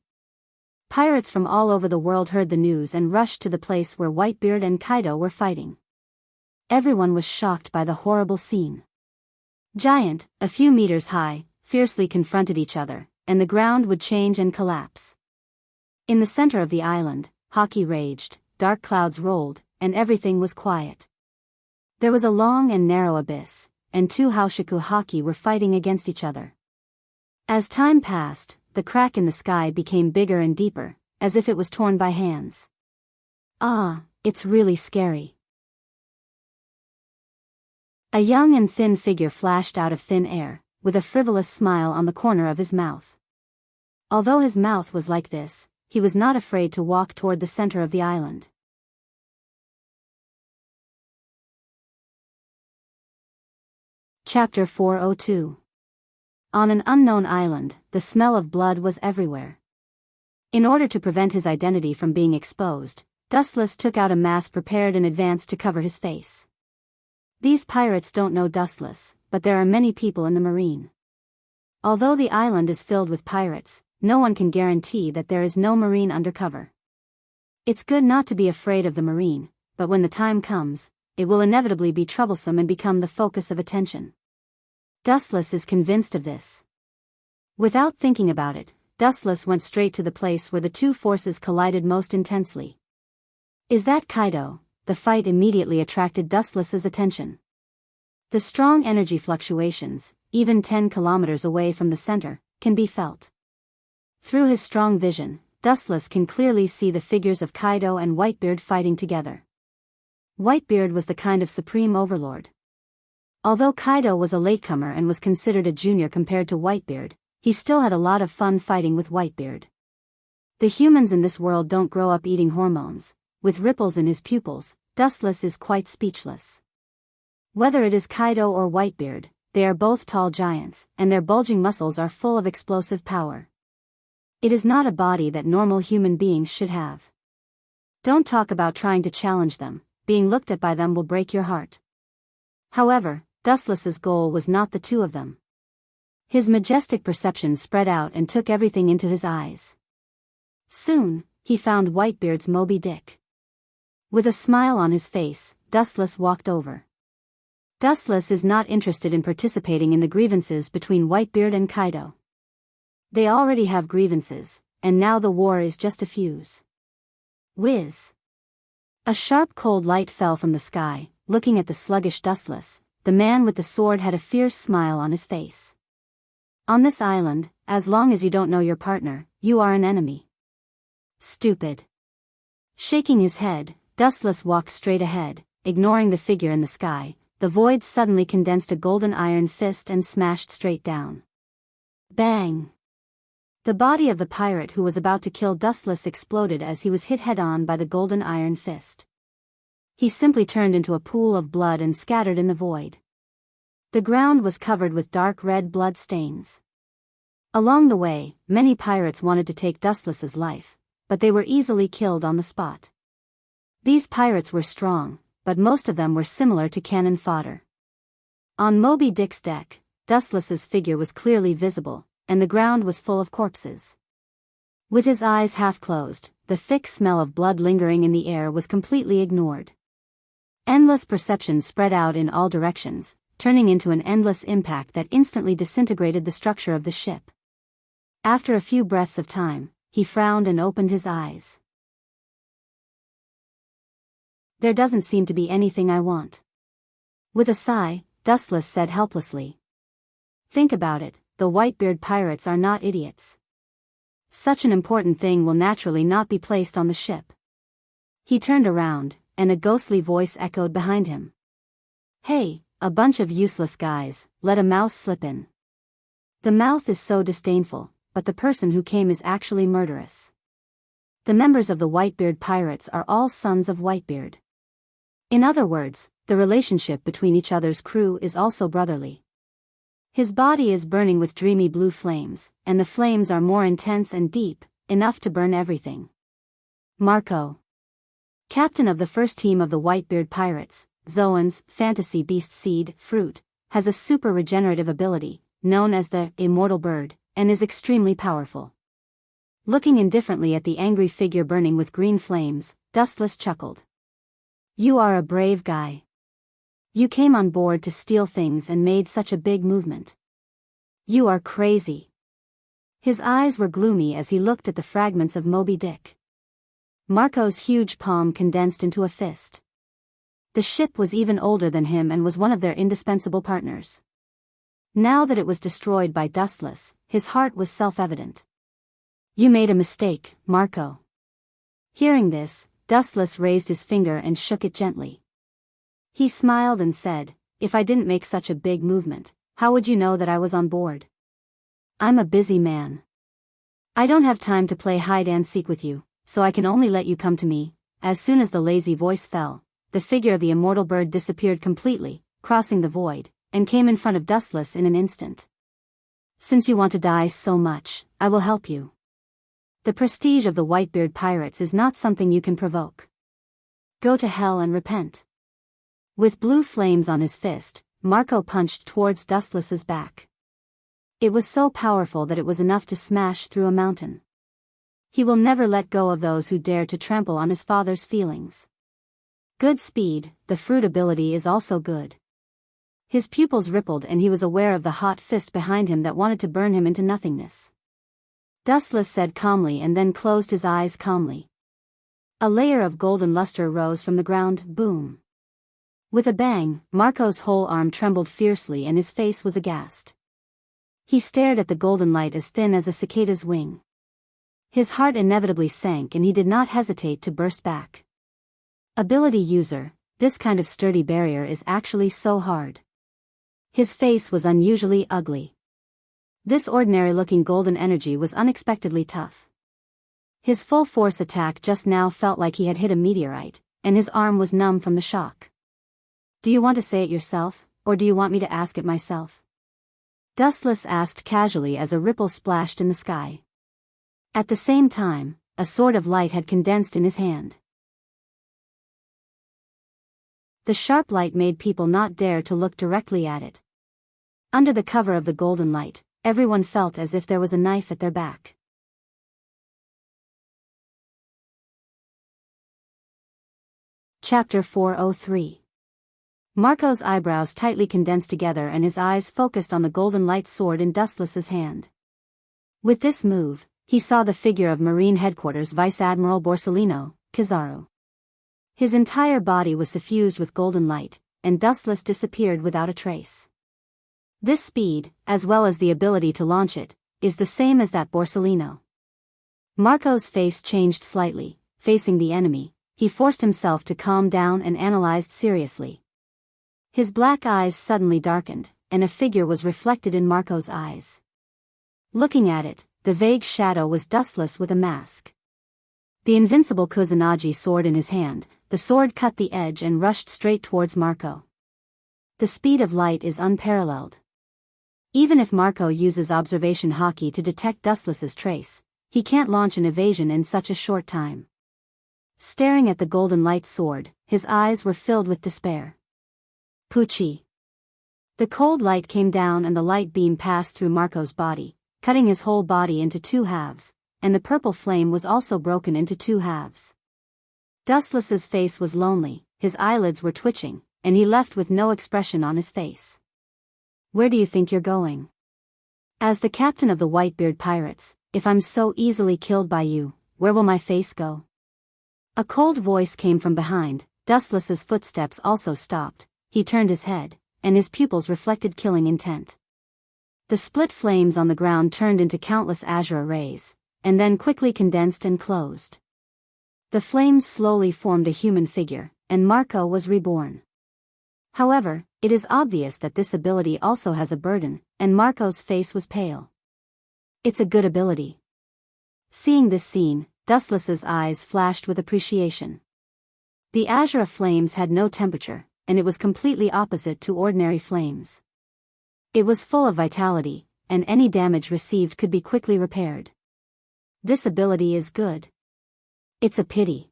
Pirates from all over the world heard the news and rushed to the place where Whitebeard and Kaido were fighting. Everyone was shocked by the horrible scene. Giant, a few meters high, fiercely confronted each other, and the ground would change and collapse. In the center of the island, hockey raged, dark clouds rolled, and everything was quiet. There was a long and narrow abyss, and two Haushiku hockey were fighting against each other. As time passed, the crack in the sky became bigger and deeper, as if it was torn by hands. Ah, it's really scary. A young and thin figure flashed out of thin air, with a frivolous smile on the corner of his mouth. Although his mouth was like this, he was not afraid to walk toward the center of the island. Chapter 402. On an unknown island, the smell of blood was everywhere. In order to prevent his identity from being exposed, Dustless took out a mask prepared in advance to cover his face. These pirates don't know Dustless, but there are many people in the Marine. Although the island is filled with pirates, no one can guarantee that there is no Marine undercover. It's good not to be afraid of the Marine, but when the time comes, it will inevitably be troublesome and become the focus of attention. Dustless is convinced of this. Without thinking about it, Dustless went straight to the place where the two forces collided most intensely. Is that Kaido? The fight immediately attracted Dustless's attention. The strong energy fluctuations, even 10 kilometers away from the center, can be felt. Through his strong vision, Dustless can clearly see the figures of Kaido and Whitebeard fighting together. Whitebeard was the kind of supreme overlord. Although Kaido was a latecomer and was considered a junior compared to Whitebeard, he still had a lot of fun fighting with Whitebeard. The humans in this world don't grow up eating hormones. With ripples in his pupils, Dustless is quite speechless. Whether it is Kaido or Whitebeard, they are both tall giants, and their bulging muscles are full of explosive power. It is not a body that normal human beings should have. Don't talk about trying to challenge them, being looked at by them will break your heart. However, Dustless's goal was not the two of them. His majestic perception spread out and took everything into his eyes. Soon, he found Whitebeard's Moby Dick. With a smile on his face, Dustless walked over. Dustless is not interested in participating in the grievances between Whitebeard and Kaido. They already have grievances, and now the war is just a fuse. Whiz. A sharp cold light fell from the sky. Looking at the sluggish Dustless, the man with the sword had a fierce smile on his face. On this island, as long as you don't know your partner, you are an enemy. Stupid. Shaking his head, Dustless walked straight ahead, ignoring the figure in the sky. The void suddenly condensed a golden iron fist and smashed straight down. Bang! The body of the pirate who was about to kill Dustless exploded as he was hit head-on by the golden iron fist. He simply turned into a pool of blood and scattered in the void. The ground was covered with dark red blood stains. Along the way, many pirates wanted to take Dustless's life, but they were easily killed on the spot. These pirates were strong, but most of them were similar to cannon fodder. On Moby Dick's deck, Dustless's figure was clearly visible, and the ground was full of corpses. With his eyes half closed, the thick smell of blood lingering in the air was completely ignored. Endless perception spread out in all directions, turning into an endless impact that instantly disintegrated the structure of the ship. After a few breaths of time, he frowned and opened his eyes. There doesn't seem to be anything I want. With a sigh, Dustless said helplessly. Think about it, the Whitebeard pirates are not idiots. Such an important thing will naturally not be placed on the ship. He turned around, and a ghostly voice echoed behind him. Hey, a bunch of useless guys, let a mouse slip in. The mouth is so disdainful, but the person who came is actually murderous. The members of the Whitebeard pirates are all sons of Whitebeard. In other words, the relationship between each other's crew is also brotherly. His body is burning with dreamy blue flames, and the flames are more intense and deep, enough to burn everything. Marco, captain of the first team of the Whitebeard pirates, Zoan's fantasy beast seed fruit, has a super regenerative ability, known as the immortal bird, and is extremely powerful. Looking indifferently at the angry figure burning with green flames, Dustless chuckled. You are a brave guy. You came on board to steal things and made such a big movement. You are crazy. His eyes were gloomy as he looked at the fragments of Moby Dick. Marco's huge palm condensed into a fist. The ship was even older than him and was one of their indispensable partners. Now that it was destroyed by Dustless, his heart was self-evident. You made a mistake, Marco. Hearing this, Dustless raised his finger and shook it gently. He smiled and said, if I didn't make such a big movement, how would you know that I was on board? I'm a busy man. I don't have time to play hide-and-seek with you, so I can only let you come to me. As soon as the lazy voice fell, the figure of the immortal bird disappeared completely, crossing the void, and came in front of Dustless in an instant. Since you want to die so much, I will help you. The prestige of the Whitebeard pirates is not something you can provoke. Go to hell and repent. With blue flames on his fist, Marco punched towards Dustless's back. It was so powerful that it was enough to smash through a mountain. He will never let go of those who dare to trample on his father's feelings. Good speed, the fruit ability is also good. His pupils rippled and he was aware of the hot fist behind him that wanted to burn him into nothingness. Dustless said calmly and then closed his eyes calmly. A layer of golden luster rose from the ground, boom. With a bang, Marco's whole arm trembled fiercely and his face was aghast. He stared at the golden light as thin as a cicada's wing. His heart inevitably sank and he did not hesitate to burst back. Ability user, this kind of sturdy barrier is actually so hard. His face was unusually ugly. This ordinary-looking golden energy was unexpectedly tough. His full-force attack just now felt like he had hit a meteorite, and his arm was numb from the shock. Do you want to say it yourself, or do you want me to ask it myself? Dustless asked casually as a ripple splashed in the sky. At the same time, a sword of light had condensed in his hand. The sharp light made people not dare to look directly at it. Under the cover of the golden light, everyone felt as if there was a knife at their back. Chapter 403. Marco's eyebrows tightly condensed together and his eyes focused on the golden light sword in Dustless's hand. With this move, he saw the figure of Marine Headquarters Vice Admiral Borsellino, Kizaru. His entire body was suffused with golden light, and Dustless disappeared without a trace. This speed, as well as the ability to launch it, is the same as that Borsellino. Marco's face changed slightly. Facing the enemy, he forced himself to calm down and analyzed seriously. His black eyes suddenly darkened, and a figure was reflected in Marco's eyes. Looking at it, the vague shadow was Dustless with a mask. The invincible Kusanagi sword in his hand, the sword cut the edge and rushed straight towards Marco. The speed of light is unparalleled. Even if Marco uses observation hockey to detect Dustless's trace, he can't launch an evasion in such a short time. Staring at the golden light sword, his eyes were filled with despair. Pucci. The cold light came down and the light beam passed through Marco's body, cutting his whole body into two halves, and the purple flame was also broken into two halves. Dustless's face was lonely, his eyelids were twitching, and he left with no expression on his face. Where do you think you're going? As the captain of the Whitebeard pirates, if I'm so easily killed by you, where will my face go? A cold voice came from behind. Dustless's footsteps also stopped. He turned his head, and his pupils reflected killing intent. The split flames on the ground turned into countless azure rays, and then quickly condensed and closed. The flames slowly formed a human figure, and Marco was reborn. However, it is obvious that this ability also has a burden, and Marco's face was pale. It's a good ability. Seeing this scene, Dustless's eyes flashed with appreciation. The azure flames had no temperature, and it was completely opposite to ordinary flames. It was full of vitality, and any damage received could be quickly repaired. This ability is good. It's a pity.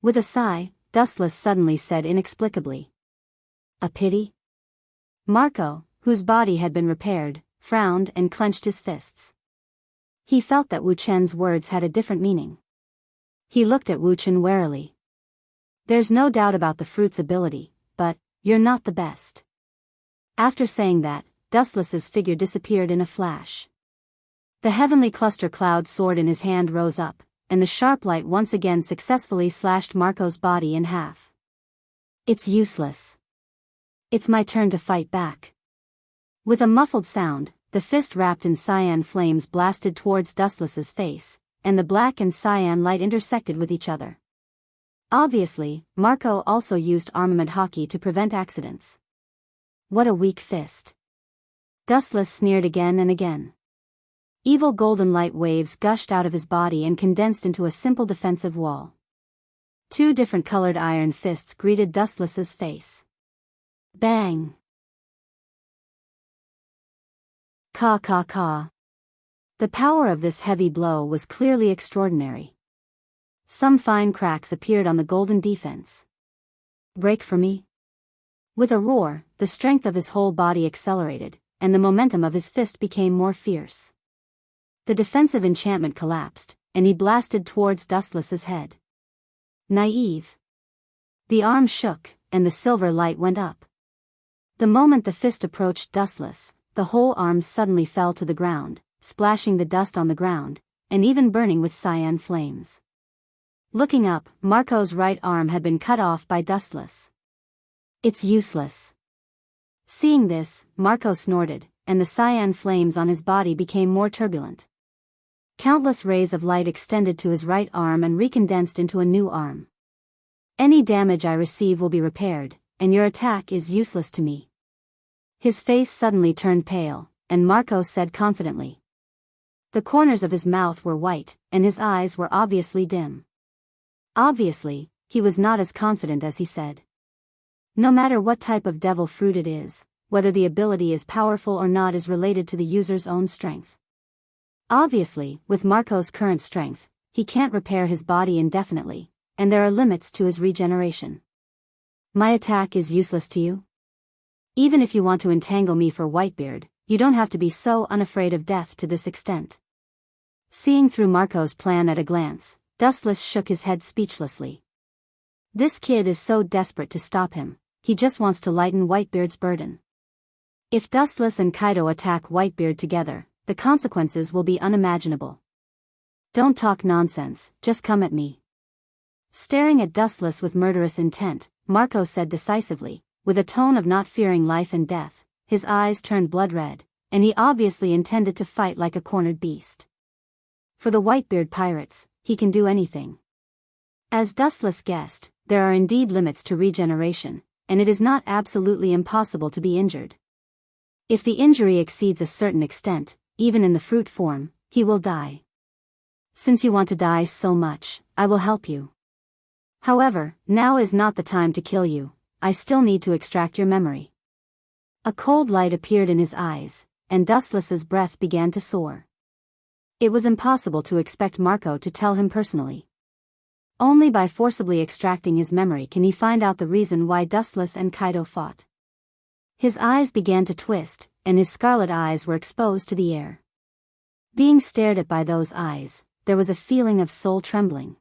With a sigh, Dustless suddenly said inexplicably. A pity? Marco, whose body had been repaired, frowned and clenched his fists. He felt that Wu Chen's words had a different meaning. He looked at Wu Chen warily. There's no doubt about the fruit's ability, but you're not the best. After saying that, Dustless's figure disappeared in a flash. The heavenly cluster cloud sword in his hand rose up, and the sharp light once again successfully slashed Marco's body in half. It's useless. It's my turn to fight back. With a muffled sound, the fist wrapped in cyan flames blasted towards Dustless's face, and the black and cyan light intersected with each other. Obviously, Marco also used armament hockey to prevent accidents. What a weak fist. Dustless sneered again and again. Evil golden light waves gushed out of his body and condensed into a simple defensive wall. Two different colored iron fists greeted Dustless's face. Bang! Ka ka ka. The power of this heavy blow was clearly extraordinary. Some fine cracks appeared on the golden defense. Break for me? With a roar, the strength of his whole body accelerated, and the momentum of his fist became more fierce. The defensive enchantment collapsed, and he blasted towards Dustless's head. Naive. The arm shook, and the silver light went up. The moment the fist approached Dustless, the whole arm suddenly fell to the ground, splashing the dust on the ground, and even burning with cyan flames. Looking up, Marco's right arm had been cut off by Dustless. It's useless. Seeing this, Marco snorted, and the cyan flames on his body became more turbulent. Countless rays of light extended to his right arm and recondensed into a new arm. Any damage I receive will be repaired, and your attack is useless to me. His face suddenly turned pale, and Marco said confidently. The corners of his mouth were white, and his eyes were obviously dim. Obviously, he was not as confident as he said. No matter what type of devil fruit it is, whether the ability is powerful or not is related to the user's own strength. Obviously, with Marco's current strength, he can't repair his body indefinitely, and there are limits to his regeneration. My attack is useless to you? Even if you want to entangle me for Whitebeard, you don't have to be so unafraid of death to this extent. Seeing through Marco's plan at a glance, Dustless shook his head speechlessly. This kid is so desperate to stop him, he just wants to lighten Whitebeard's burden. If Dustless and Kaido attack Whitebeard together, the consequences will be unimaginable. Don't talk nonsense, just come at me. Staring at Dustless with murderous intent, Marco said decisively, with a tone of not fearing life and death. His eyes turned blood red, and he obviously intended to fight like a cornered beast. For the Whitebeard pirates, he can do anything. As Dustless guessed, there are indeed limits to regeneration, and it is not absolutely impossible to be injured. If the injury exceeds a certain extent, even in the fruit form, he will die. Since you want to die so much, I will help you. However, now is not the time to kill you. I still need to extract your memory. A cold light appeared in his eyes, and Dustless's breath began to soar. It was impossible to expect Marco to tell him personally. Only by forcibly extracting his memory can he find out the reason why Dustless and Kaido fought. His eyes began to twist, and his scarlet eyes were exposed to the air. Being stared at by those eyes, there was a feeling of soul trembling.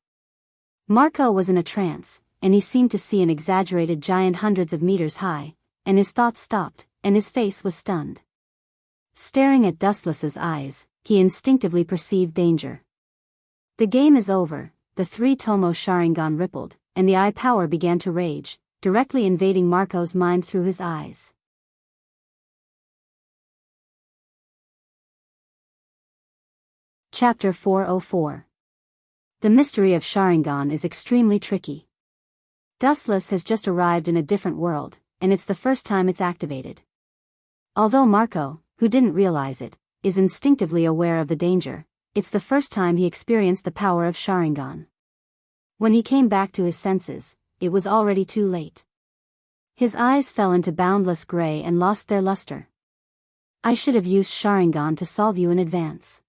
Marco was in a trance, and he seemed to see an exaggerated giant hundreds of meters high, and his thoughts stopped, and his face was stunned. Staring at Dustless's eyes, he instinctively perceived danger. The game is over, the three Tomo Sharingan rippled, and the eye power began to rage, directly invading Marco's mind through his eyes. Chapter 404. The mystery of Sharingan is extremely tricky. Dustless has just arrived in a different world, and it's the first time it's activated. Although Marco, who didn't realize it, is instinctively aware of the danger, it's the first time he experienced the power of Sharingan. When he came back to his senses, it was already too late. His eyes fell into boundless gray and lost their luster. I should have used Sharingan to solve you in advance.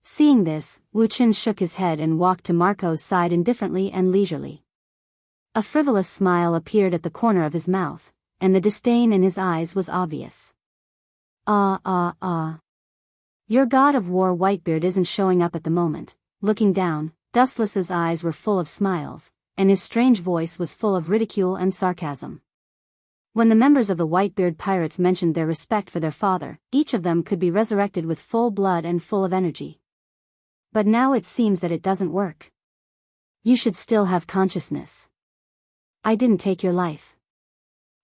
Seeing this, Wu Qin shook his head and walked to Marco's side indifferently and leisurely. A frivolous smile appeared at the corner of his mouth, and the disdain in his eyes was obvious. Your god of war Whitebeard isn't showing up at the moment. Looking down, Dustless's eyes were full of smiles, and his strange voice was full of ridicule and sarcasm. When the members of the Whitebeard pirates mentioned their respect for their father, each of them could be resurrected with full blood and full of energy. But now it seems that it doesn't work. You should still have consciousness. I didn't take your life.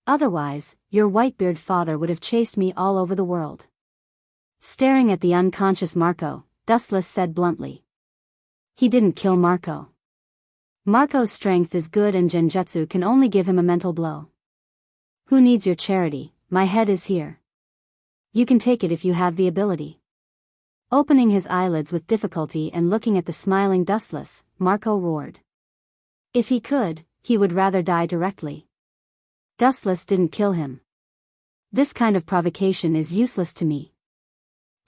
Otherwise, your Whitebeard father would have chased me all over the world. Staring at the unconscious Marco, Dustless said bluntly. He didn't kill Marco. Marco's strength is good and Genjutsu can only give him a mental blow. Who needs your charity? My head is here. You can take it if you have the ability. Opening his eyelids with difficulty and looking at the smiling Dustless, Marco roared. If he could, he would rather die directly. Dustless didn't kill him. This kind of provocation is useless to me.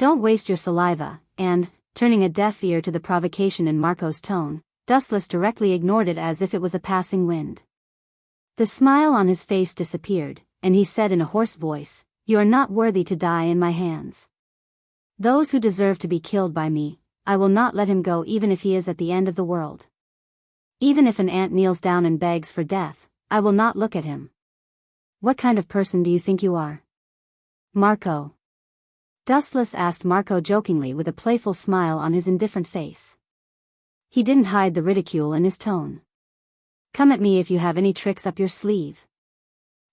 Don't waste your saliva, and, turning a deaf ear to the provocation in Marco's tone, Dustless directly ignored it as if it was a passing wind. The smile on his face disappeared, and he said in a hoarse voice, You are not worthy to die in my hands. Those who deserve to be killed by me, I will not let him go even if he is at the end of the world. Even if an ant kneels down and begs for death, I will not look at him. What kind of person do you think you are? Marco. Dustless asked Marco jokingly with a playful smile on his indifferent face. He didn't hide the ridicule in his tone. Come at me if you have any tricks up your sleeve.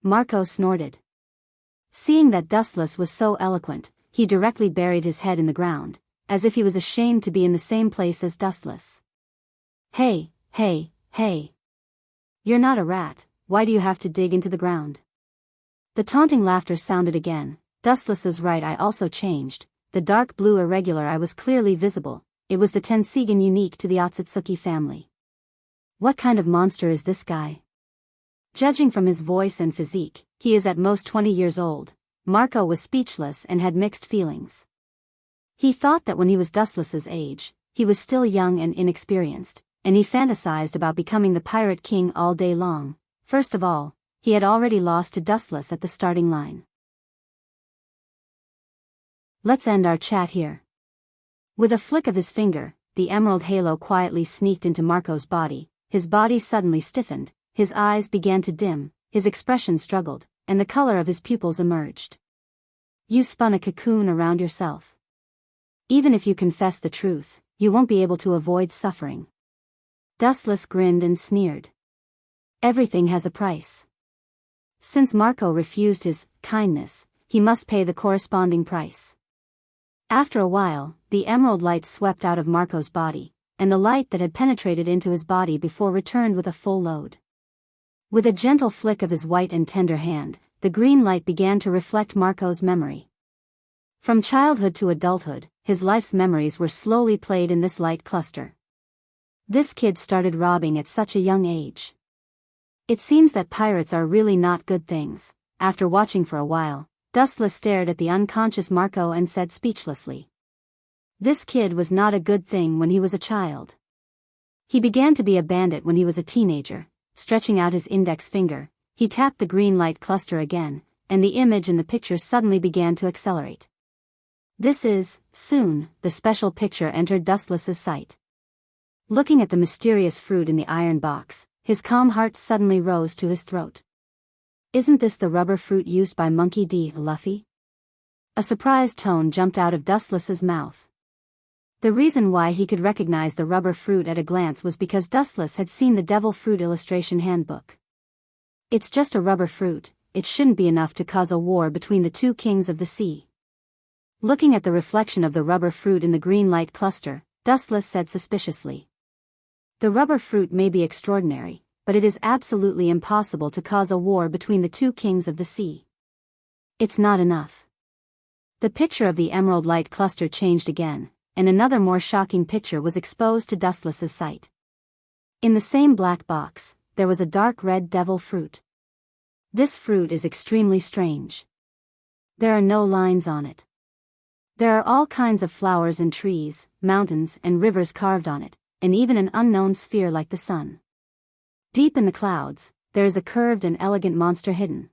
Marco snorted. Seeing that Dustless was so eloquent, he directly buried his head in the ground, as if he was ashamed to be in the same place as Dustless. Hey. You're not a rat, why do you have to dig into the ground? The taunting laughter sounded again. Dustless's right eye also changed, the dark blue irregular eye was clearly visible. It was the Tensigan unique to the Otsutsuki family. What kind of monster is this guy? Judging from his voice and physique, he is at most 20 years old. Marco was speechless and had mixed feelings. He thought that when he was Dustless's age, he was still young and inexperienced, and he fantasized about becoming the pirate king all day long. First of all, he had already lost to Dustless at the starting line. Let's end our chat here. With a flick of his finger, the emerald halo quietly sneaked into Marco's body. His body suddenly stiffened, his eyes began to dim, his expression struggled, and the color of his pupils emerged. You spun a cocoon around yourself. Even if you confess the truth, you won't be able to avoid suffering. Dustless grinned and sneered. Everything has a price. Since Marco refused his kindness, he must pay the corresponding price. After a while, the emerald light swept out of Marco's body, and the light that had penetrated into his body before returned with a full load. With a gentle flick of his white and tender hand, the green light began to reflect Marco's memory. From childhood to adulthood, his life's memories were slowly played in this light cluster. This kid started robbing at such a young age. It seems that pirates are really not good things. After watching for a while, Dustless stared at the unconscious Marco and said speechlessly. This kid was not a good thing when he was a child. He began to be a bandit when he was a teenager. Stretching out his index finger, he tapped the green light cluster again, and the image in the picture suddenly began to accelerate. Soon, the special picture entered Dustless's sight. Looking at the mysterious fruit in the iron box, his calm heart suddenly rose to his throat. Isn't this the rubber fruit used by Monkey D. Luffy? A surprised tone jumped out of Dustless's mouth. The reason why he could recognize the rubber fruit at a glance was because Dustless had seen the devil fruit illustration handbook. It's just a rubber fruit, it shouldn't be enough to cause a war between the two kings of the sea. Looking at the reflection of the rubber fruit in the green light cluster, Dustless said suspiciously. The rubber fruit may be extraordinary, but it is absolutely impossible to cause a war between the two kings of the sea. It's not enough. The picture of the emerald light cluster changed again, and another more shocking picture was exposed to Dustless's sight. In the same black box, there was a dark red devil fruit. This fruit is extremely strange. There are no lines on it. There are all kinds of flowers and trees, mountains and rivers carved on it, and even an unknown sphere like the sun. Deep in the clouds, there is a curved and elegant monster hidden.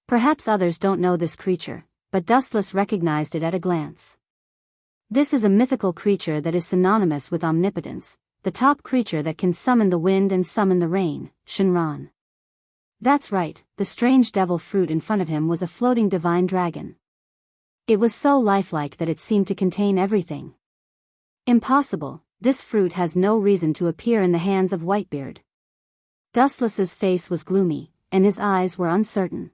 Perhaps others don't know this creature, but Dustless recognized it at a glance. This is a mythical creature that is synonymous with omnipotence, the top creature that can summon the wind and summon the rain, Shinran. That's right, the strange devil fruit in front of him was a floating divine dragon. It was so lifelike that it seemed to contain everything. Impossible, this fruit has no reason to appear in the hands of Whitebeard. Dustless's face was gloomy, and his eyes were uncertain.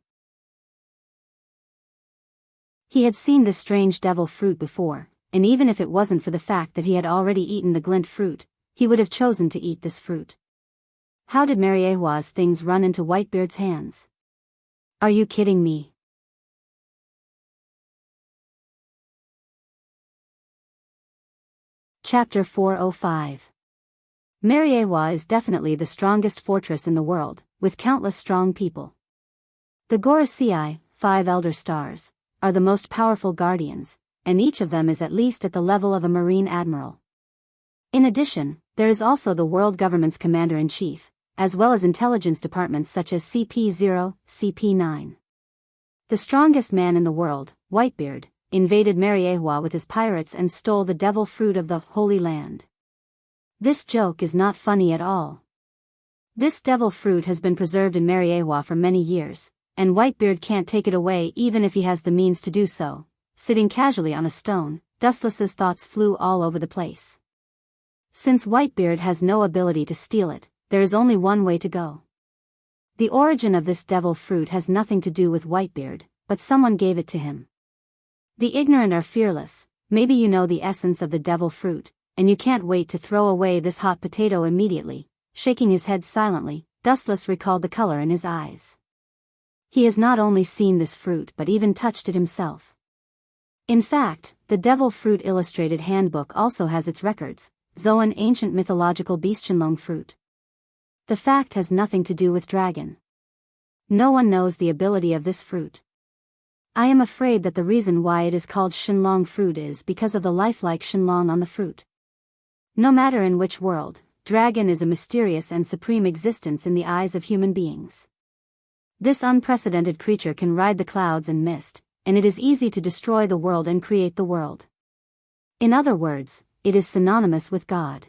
He had seen this strange devil fruit before, and even if it wasn't for the fact that he had already eaten the glint fruit, he would have chosen to eat this fruit. How did Mariewa's things run into Whitebeard's hands? Are you kidding me? Chapter 405. Mariewa is definitely the strongest fortress in the world, with countless strong people. The Gorosei, 5 elder stars, are the most powerful guardians, and each of them is at least at the level of a marine admiral. In addition, there is also the world government's commander-in-chief, as well as intelligence departments such as CP0, CP9. The strongest man in the world, Whitebeard, invaded Mariewa with his pirates and stole the devil fruit of the Holy Land. This joke is not funny at all. This devil fruit has been preserved in Mariewa for many years, and Whitebeard can't take it away even if he has the means to do so. Sitting casually on a stone, Dustless's thoughts flew all over the place. Since Whitebeard has no ability to steal it, there is only one way to go. The origin of this devil fruit has nothing to do with Whitebeard, but someone gave it to him. The ignorant are fearless. Maybe you know the essence of the devil fruit, and you can't wait to throw away this hot potato immediately. Shaking his head silently, Dustless recalled the color in his eyes. He has not only seen this fruit but even touched it himself. In fact, the devil fruit illustrated handbook also has its records, Zoan ancient mythological beast Shinlong fruit. The fact has nothing to do with dragon. No one knows the ability of this fruit. I am afraid that the reason why it is called Shinlong fruit is because of the lifelike Shinlong on the fruit. No matter in which world, dragon is a mysterious and supreme existence in the eyes of human beings. This unprecedented creature can ride the clouds and mist, and it is easy to destroy the world and create the world. In other words, it is synonymous with God.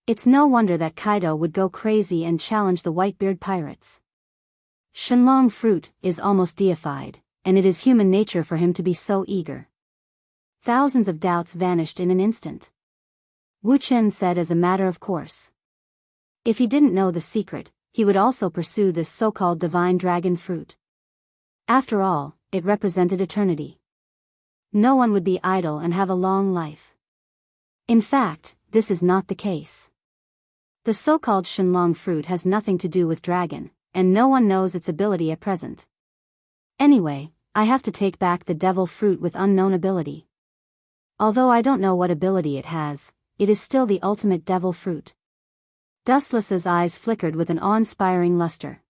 It's no wonder that Kaido would go crazy and challenge the Whitebeard pirates. Shenlong fruit is almost deified, and it is human nature for him to be so eager. Thousands of doubts vanished in an instant. Wu Chen said as a matter of course. If he didn't know the secret, he would also pursue this so-called divine dragon fruit. After all, it represented eternity. No one would be idle and have a long life. In fact, this is not the case. The so-called Shenlong fruit has nothing to do with dragon, and no one knows its ability at present. Anyway, I have to take back the devil fruit with unknown ability. Although I don't know what ability it has, it is still the ultimate devil fruit. Dustless's eyes flickered with an awe-inspiring luster.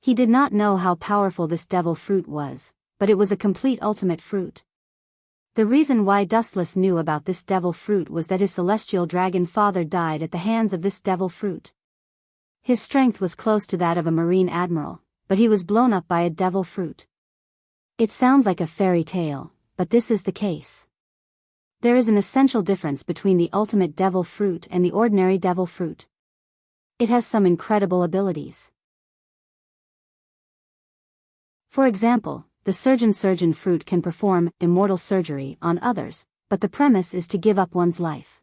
He did not know how powerful this devil fruit was, but it was a complete ultimate fruit. The reason why Dustless knew about this devil fruit was that his celestial dragon father died at the hands of this devil fruit. His strength was close to that of a marine admiral, but he was blown up by a devil fruit. It sounds like a fairy tale, but this is the case. There is an essential difference between the ultimate devil fruit and the ordinary devil fruit. It has some incredible abilities. For example, the surgeon fruit can perform immortal surgery on others, but the premise is to give up one's life.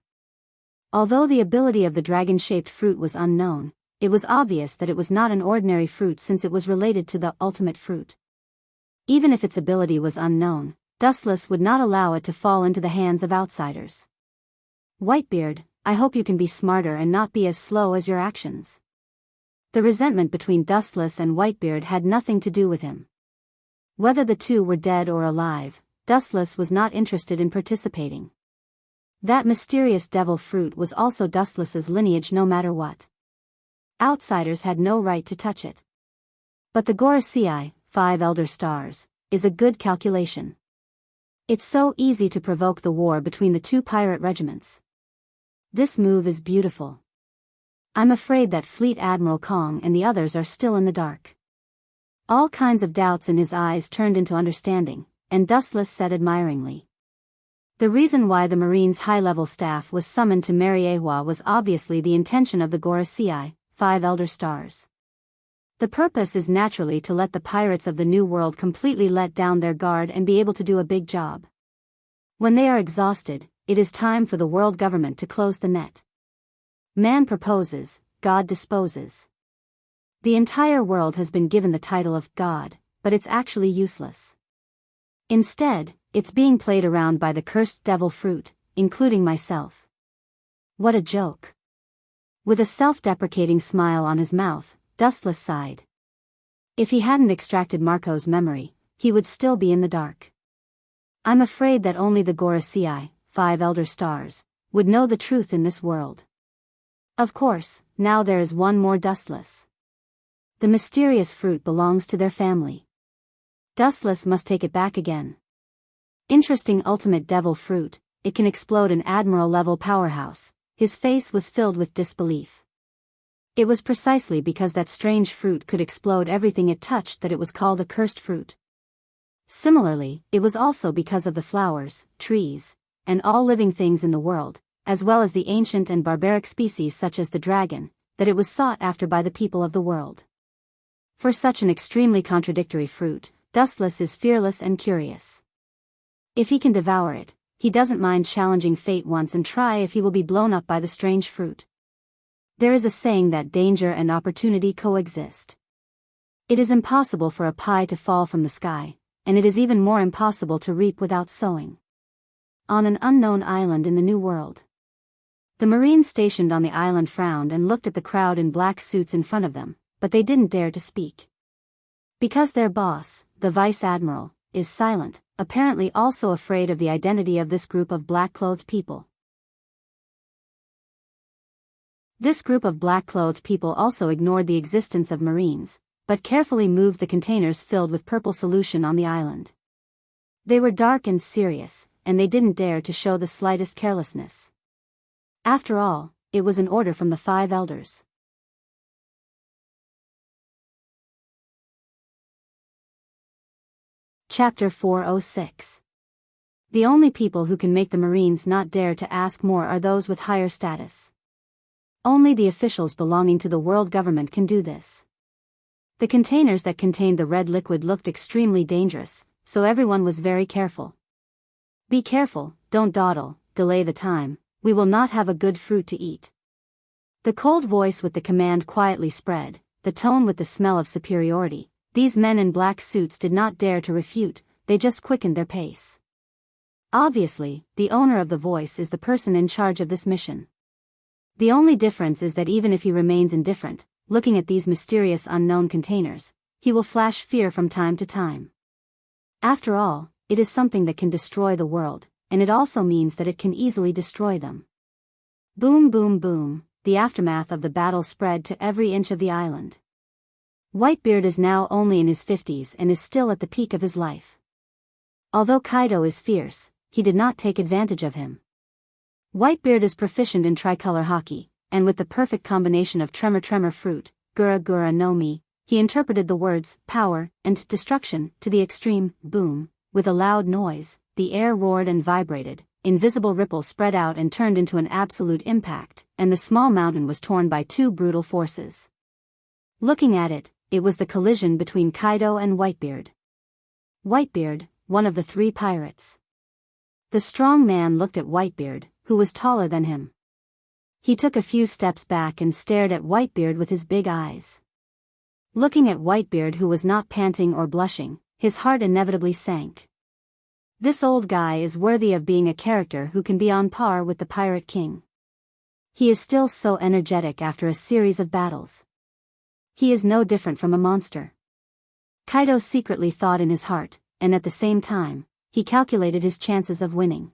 Although the ability of the dragon-shaped fruit was unknown, it was obvious that it was not an ordinary fruit since it was related to the ultimate fruit. Even if its ability was unknown, Dustless would not allow it to fall into the hands of outsiders. Whitebeard, I hope you can be smarter and not be as slow as your actions. The resentment between Dustless and Whitebeard had nothing to do with him. Whether the two were dead or alive, Dustless was not interested in participating. That mysterious devil fruit was also Dustless's lineage no matter what. Outsiders had no right to touch it. But the Gorosei, 5 elder stars, is a good calculation. It's so easy to provoke the war between the two pirate regiments. This move is beautiful. I'm afraid that Fleet Admiral Kong and the others are still in the dark. All kinds of doubts in his eyes turned into understanding, and Dustless said admiringly. The reason why the Marine's high-level staff was summoned to Mariewa was obviously the intention of the Gorosei, 5 elder stars. The purpose is naturally to let the pirates of the New World completely let down their guard and be able to do a big job. When they are exhausted, it is time for the world government to close the net. Man proposes, God disposes. The entire world has been given the title of God, but it's actually useless. Instead, it's being played around by the cursed devil fruit, including myself. What a joke. With a self-deprecating smile on his mouth, Dustless sighed. If he hadn't extracted Marco's memory, he would still be in the dark. I'm afraid that only the Gorosei, 5 elder stars, would know the truth in this world. Of course, now there is one more Dustless. The mysterious fruit belongs to their family. Dustless must take it back again. Interesting ultimate devil fruit, it can explode an admiral-level powerhouse. His face was filled with disbelief. It was precisely because that strange fruit could explode everything it touched that it was called a cursed fruit. Similarly, it was also because of the flowers, trees, and all living things in the world, as well as the ancient and barbaric species such as the dragon, that it was sought after by the people of the world. For such an extremely contradictory fruit, Dustless is fearless and curious. If he can devour it, he doesn't mind challenging fate once and try if he will be blown up by the strange fruit. There is a saying that danger and opportunity coexist. It is impossible for a pie to fall from the sky, and it is even more impossible to reap without sowing. On an unknown island in the New World. The Marines stationed on the island frowned and looked at the crowd in black suits in front of them, but they didn't dare to speak. Because their boss, the Vice Admiral, is silent, apparently also afraid of the identity of this group of black-clothed people. This group of black-clothed people also ignored the existence of Marines, but carefully moved the containers filled with purple solution on the island. They were dark and serious, and they didn't dare to show the slightest carelessness. After all, it was an order from the 5 elders. Chapter 406. The only people who can make the Marines not dare to ask more are those with higher status. Only the officials belonging to the world government can do this. The containers that contained the red liquid looked extremely dangerous, so everyone was very careful. Be careful, don't dawdle, delay the time, we will not have a good fruit to eat. The cold voice with the command quietly spread, the tone with the smell of superiority. These men in black suits did not dare to refute, they just quickened their pace. Obviously, the owner of the voice is the person in charge of this mission. The only difference is that even if he remains indifferent, looking at these mysterious unknown containers, he will flash fear from time to time. After all, it is something that can destroy the world, and it also means that it can easily destroy them. Boom boom boom, the aftermath of the battle spread to every inch of the island. Whitebeard is now only in his 50s and is still at the peak of his life. Although Kaido is fierce, he did not take advantage of him. Whitebeard is proficient in tricolor hockey, and with the perfect combination of tremor fruit, gura gura no mi, he interpreted the words power and destruction to the extreme. Boom, with a loud noise, the air roared and vibrated, invisible ripples spread out and turned into an absolute impact, and the small mountain was torn by two brutal forces. Looking at it, it was the collision between Kaido and Whitebeard. Whitebeard, one of the three pirates. The strong man looked at Whitebeard, who was taller than him. He took a few steps back and stared at Whitebeard with his big eyes. Looking at Whitebeard, who was not panting or blushing, his heart inevitably sank. This old guy is worthy of being a character who can be on par with the Pirate King. He is still so energetic after a series of battles. He is no different from a monster. Kaido secretly thought in his heart, and at the same time, he calculated his chances of winning.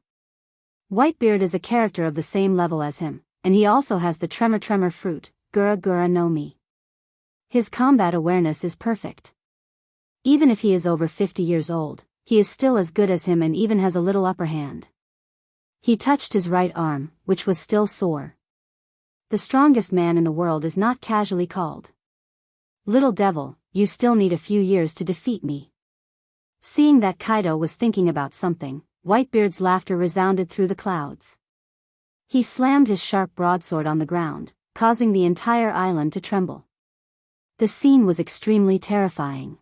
Whitebeard is a character of the same level as him, and he also has the tremor fruit, gura gura no mi. His combat awareness is perfect. Even if he is over 50 years old, he is still as good as him and even has a little upper hand. He touched his right arm, which was still sore. The strongest man in the world is not casually called. Little devil, you still need a few years to defeat me. Seeing that Kaido was thinking about something, Whitebeard's laughter resounded through the clouds. He slammed his sharp broadsword on the ground, causing the entire island to tremble. The scene was extremely terrifying.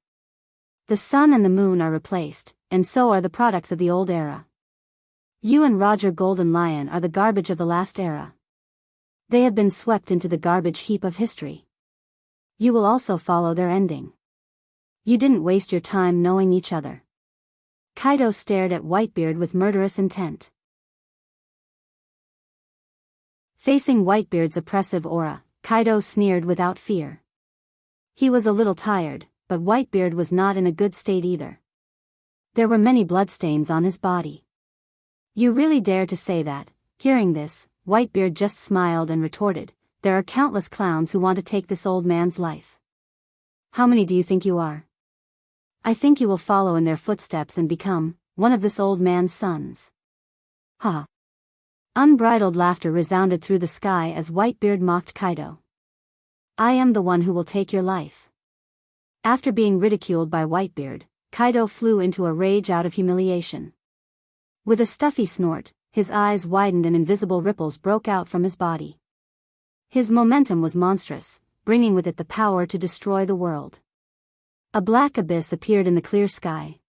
The sun and the moon are replaced, and so are the products of the old era. You and Roger Golden Lion are the garbage of the last era. They have been swept into the garbage heap of history. You will also follow their ending. You didn't waste your time knowing each other. Kaido stared at Whitebeard with murderous intent. Facing Whitebeard's oppressive aura, Kaido sneered without fear. He was a little tired, but Whitebeard was not in a good state either. There were many bloodstains on his body. You really dare to say that? Hearing this, Whitebeard just smiled and retorted, there are countless clowns who want to take this old man's life. How many do you think you are? I think you will follow in their footsteps and become one of this old man's sons. Ha! Unbridled laughter resounded through the sky as Whitebeard mocked Kaido. I am the one who will take your life. After being ridiculed by Whitebeard, Kaido flew into a rage out of humiliation. With a stuffy snort, his eyes widened and invisible ripples broke out from his body. His momentum was monstrous, bringing with it the power to destroy the world. A black abyss appeared in the clear sky.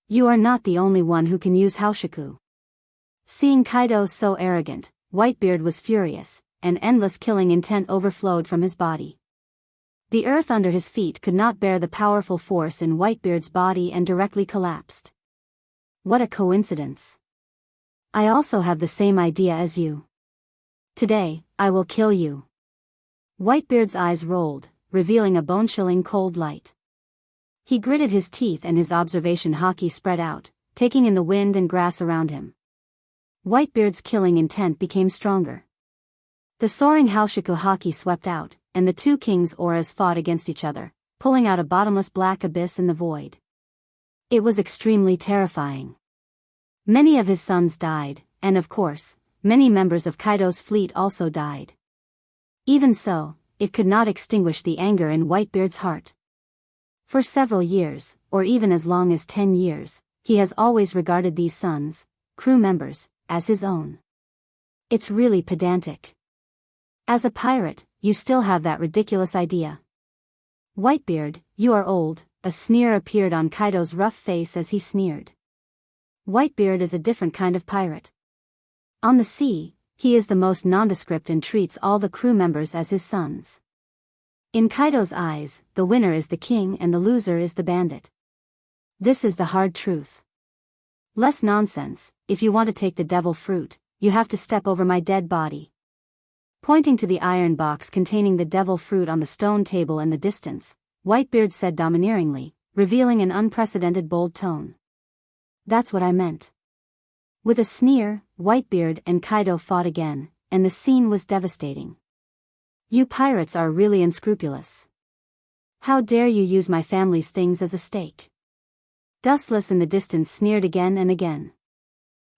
You are not the only one who can use Haoshiku. Seeing Kaido so arrogant, Whitebeard was furious, and endless killing intent overflowed from his body. The earth under his feet could not bear the powerful force in Whitebeard's body and directly collapsed. What a coincidence. I also have the same idea as you. Today, I will kill you. Whitebeard's eyes rolled, revealing a bone-chilling cold light. He gritted his teeth and his observation haki spread out, taking in the wind and grass around him. Whitebeard's killing intent became stronger. The soaring Haoshiku haki swept out, and the two kings' auras fought against each other, pulling out a bottomless black abyss in the void. It was extremely terrifying. Many of his sons died, and of course, many members of Kaido's fleet also died. Even so, it could not extinguish the anger in Whitebeard's heart. For several years, or even as long as 10 years, he has always regarded these sons, crew members, as his own. It's really pedantic. As a pirate, you still have that ridiculous idea. Whitebeard, you are old, a sneer appeared on Kaido's rough face as he sneered. Whitebeard is a different kind of pirate. On the sea, he is the most nondescript and treats all the crew members as his sons. In Kaido's eyes, the winner is the king and the loser is the bandit. This is the hard truth. Less nonsense, if you want to take the devil fruit, you have to step over my dead body. Pointing to the iron box containing the devil fruit on the stone table in the distance, Whitebeard said domineeringly, revealing an unprecedented bold tone. That's what I meant. With a sneer, Whitebeard and Kaido fought again, and the scene was devastating. You pirates are really unscrupulous. How dare you use my family's things as a stake? Dustless in the distance sneered again and again.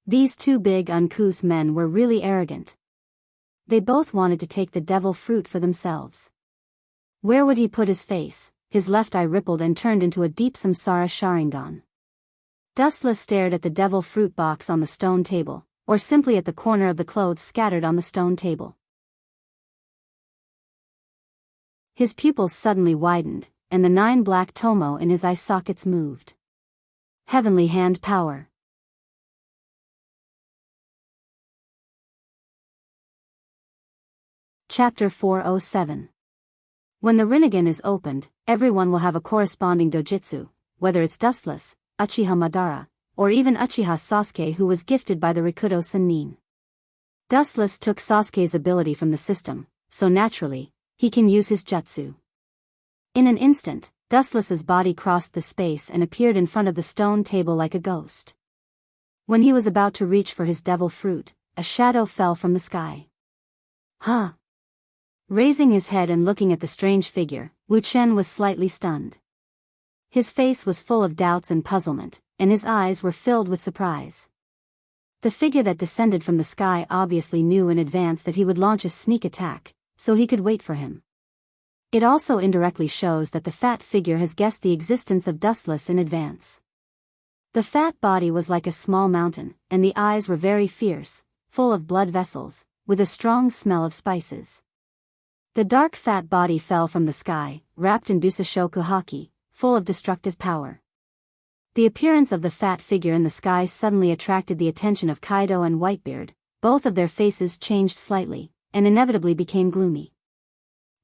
These two big uncouth men were really arrogant. They both wanted to take the devil fruit for themselves. Where would he put his face? His left eye rippled and turned into a deep Samsara Sharingan. Dustless stared at the devil fruit box on the stone table, or simply at the corner of the clothes scattered on the stone table. His pupils suddenly widened, and the 9 black tomo in his eye sockets moved. Heavenly hand power. Chapter 407. When the Rinnegan is opened, everyone will have a corresponding dojutsu, whether it's Dustless, Uchiha Madara, or even Uchiha Sasuke who was gifted by the Rikudo Sennin. Dustless took Sasuke's ability from the system, so naturally, he can use his jutsu. In an instant, Dustless's body crossed the space and appeared in front of the stone table like a ghost. When he was about to reach for his devil fruit, a shadow fell from the sky. Huh? Raising his head and looking at the strange figure, Wu Chen was slightly stunned. His face was full of doubts and puzzlement, and his eyes were filled with surprise. The figure that descended from the sky obviously knew in advance that he would launch a sneak attack, so he could wait for him. It also indirectly shows that the fat figure has guessed the existence of Dustless in advance. The fat body was like a small mountain, and the eyes were very fierce, full of blood vessels, with a strong smell of spices. The dark fat body fell from the sky, wrapped in Busashoku Haki, full of destructive power. The appearance of the fat figure in the sky suddenly attracted the attention of Kaido and Whitebeard. Both of their faces changed slightly, and inevitably became gloomy.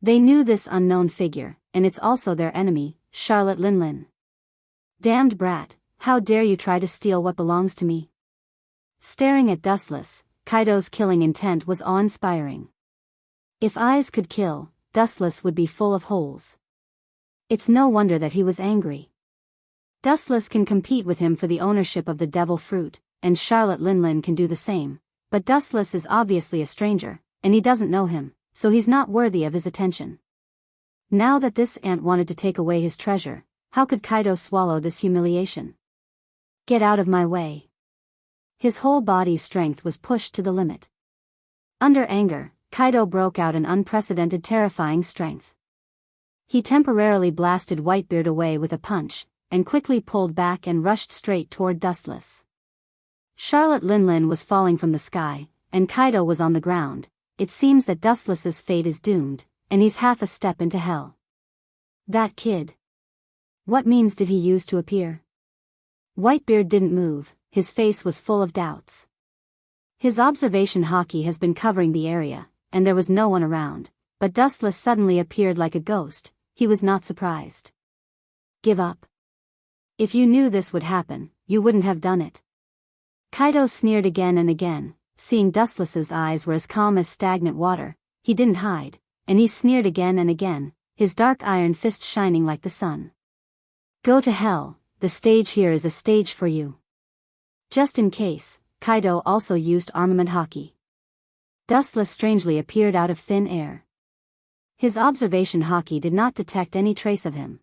They knew this unknown figure, and it's also their enemy, Charlotte Linlin. Damned brat, how dare you try to steal what belongs to me? Staring at Dustless, Kaido's killing intent was awe-inspiring. If eyes could kill, Dustless would be full of holes. It's no wonder that he was angry. Dustless can compete with him for the ownership of the devil fruit, and Charlotte Linlin can do the same, but Dustless is obviously a stranger, and he doesn't know him, so he's not worthy of his attention. Now that this ant wanted to take away his treasure, how could Kaido swallow this humiliation? Get out of my way. His whole body's strength was pushed to the limit. Under anger, Kaido broke out an unprecedented terrifying strength. He temporarily blasted Whitebeard away with a punch, and quickly pulled back and rushed straight toward Dustless. Charlotte Linlin was falling from the sky, and Kaido was on the ground. It seems that Dustless's fate is doomed, and he's half a step into hell. That kid. What means did he use to appear? Whitebeard didn't move, his face was full of doubts. His observation haki has been covering the area, and there was no one around, but Dustless suddenly appeared like a ghost. He was not surprised. Give up. If you knew this would happen, you wouldn't have done it. Kaido sneered again and again, seeing Dustless's eyes were as calm as stagnant water. He didn't hide, and he sneered again and again, his dark iron fist shining like the sun. Go to hell, the stage here is a stage for you. Just in case, Kaido also used armament haki. Dustless strangely appeared out of thin air. His observation haki did not detect any trace of him.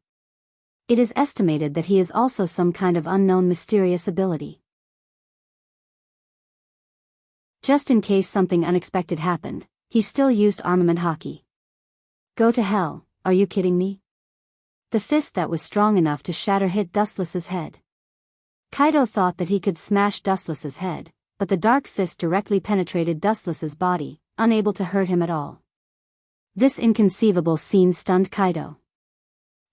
It is estimated that he is also some kind of unknown mysterious ability. Just in case something unexpected happened, he still used armament haki. Go to hell, are you kidding me? The fist that was strong enough to shatter hit Dustless's head. Kaido thought that he could smash Dustless's head, but the dark fist directly penetrated Dustless's body, unable to hurt him at all. This inconceivable scene stunned Kaido.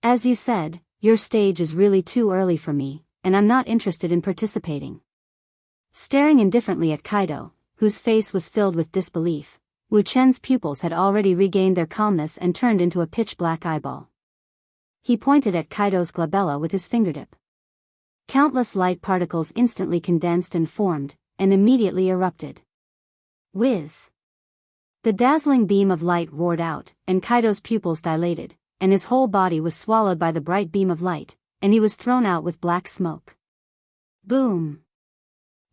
As you said, your stage is really too early for me, and I'm not interested in participating. Staring indifferently at Kaido, whose face was filled with disbelief, Wu Chen's pupils had already regained their calmness and turned into a pitch-black eyeball. He pointed at Kaido's glabella with his fingertip. Countless light particles instantly condensed and formed, and immediately erupted. Whiz! The dazzling beam of light roared out, and Kaido's pupils dilated, and his whole body was swallowed by the bright beam of light, and he was thrown out with black smoke. Boom!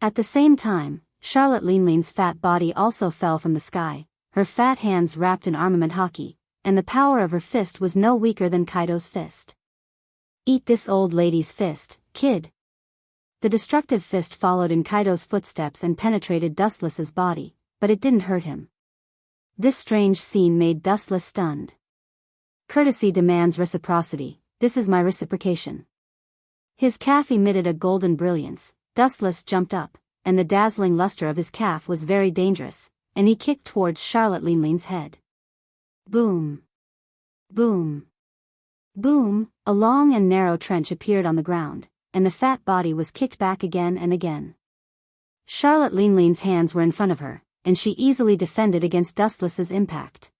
At the same time, Charlotte Linling's fat body also fell from the sky, her fat hands wrapped in armament hockey, and the power of her fist was no weaker than Kaido's fist. Eat this old lady's fist, kid! The destructive fist followed in Kaido's footsteps and penetrated Dustless's body, but it didn't hurt him. This strange scene made Dustless stunned. Courtesy demands reciprocity, this is my reciprocation. His calf emitted a golden brilliance. Dustless jumped up, and the dazzling luster of his calf was very dangerous, and he kicked towards Charlotte Linling's head. Boom! Boom! Boom! A long and narrow trench appeared on the ground, and the fat body was kicked back again and again. Charlotte Linling's hands were in front of her, and she easily defended against Dustless's impact.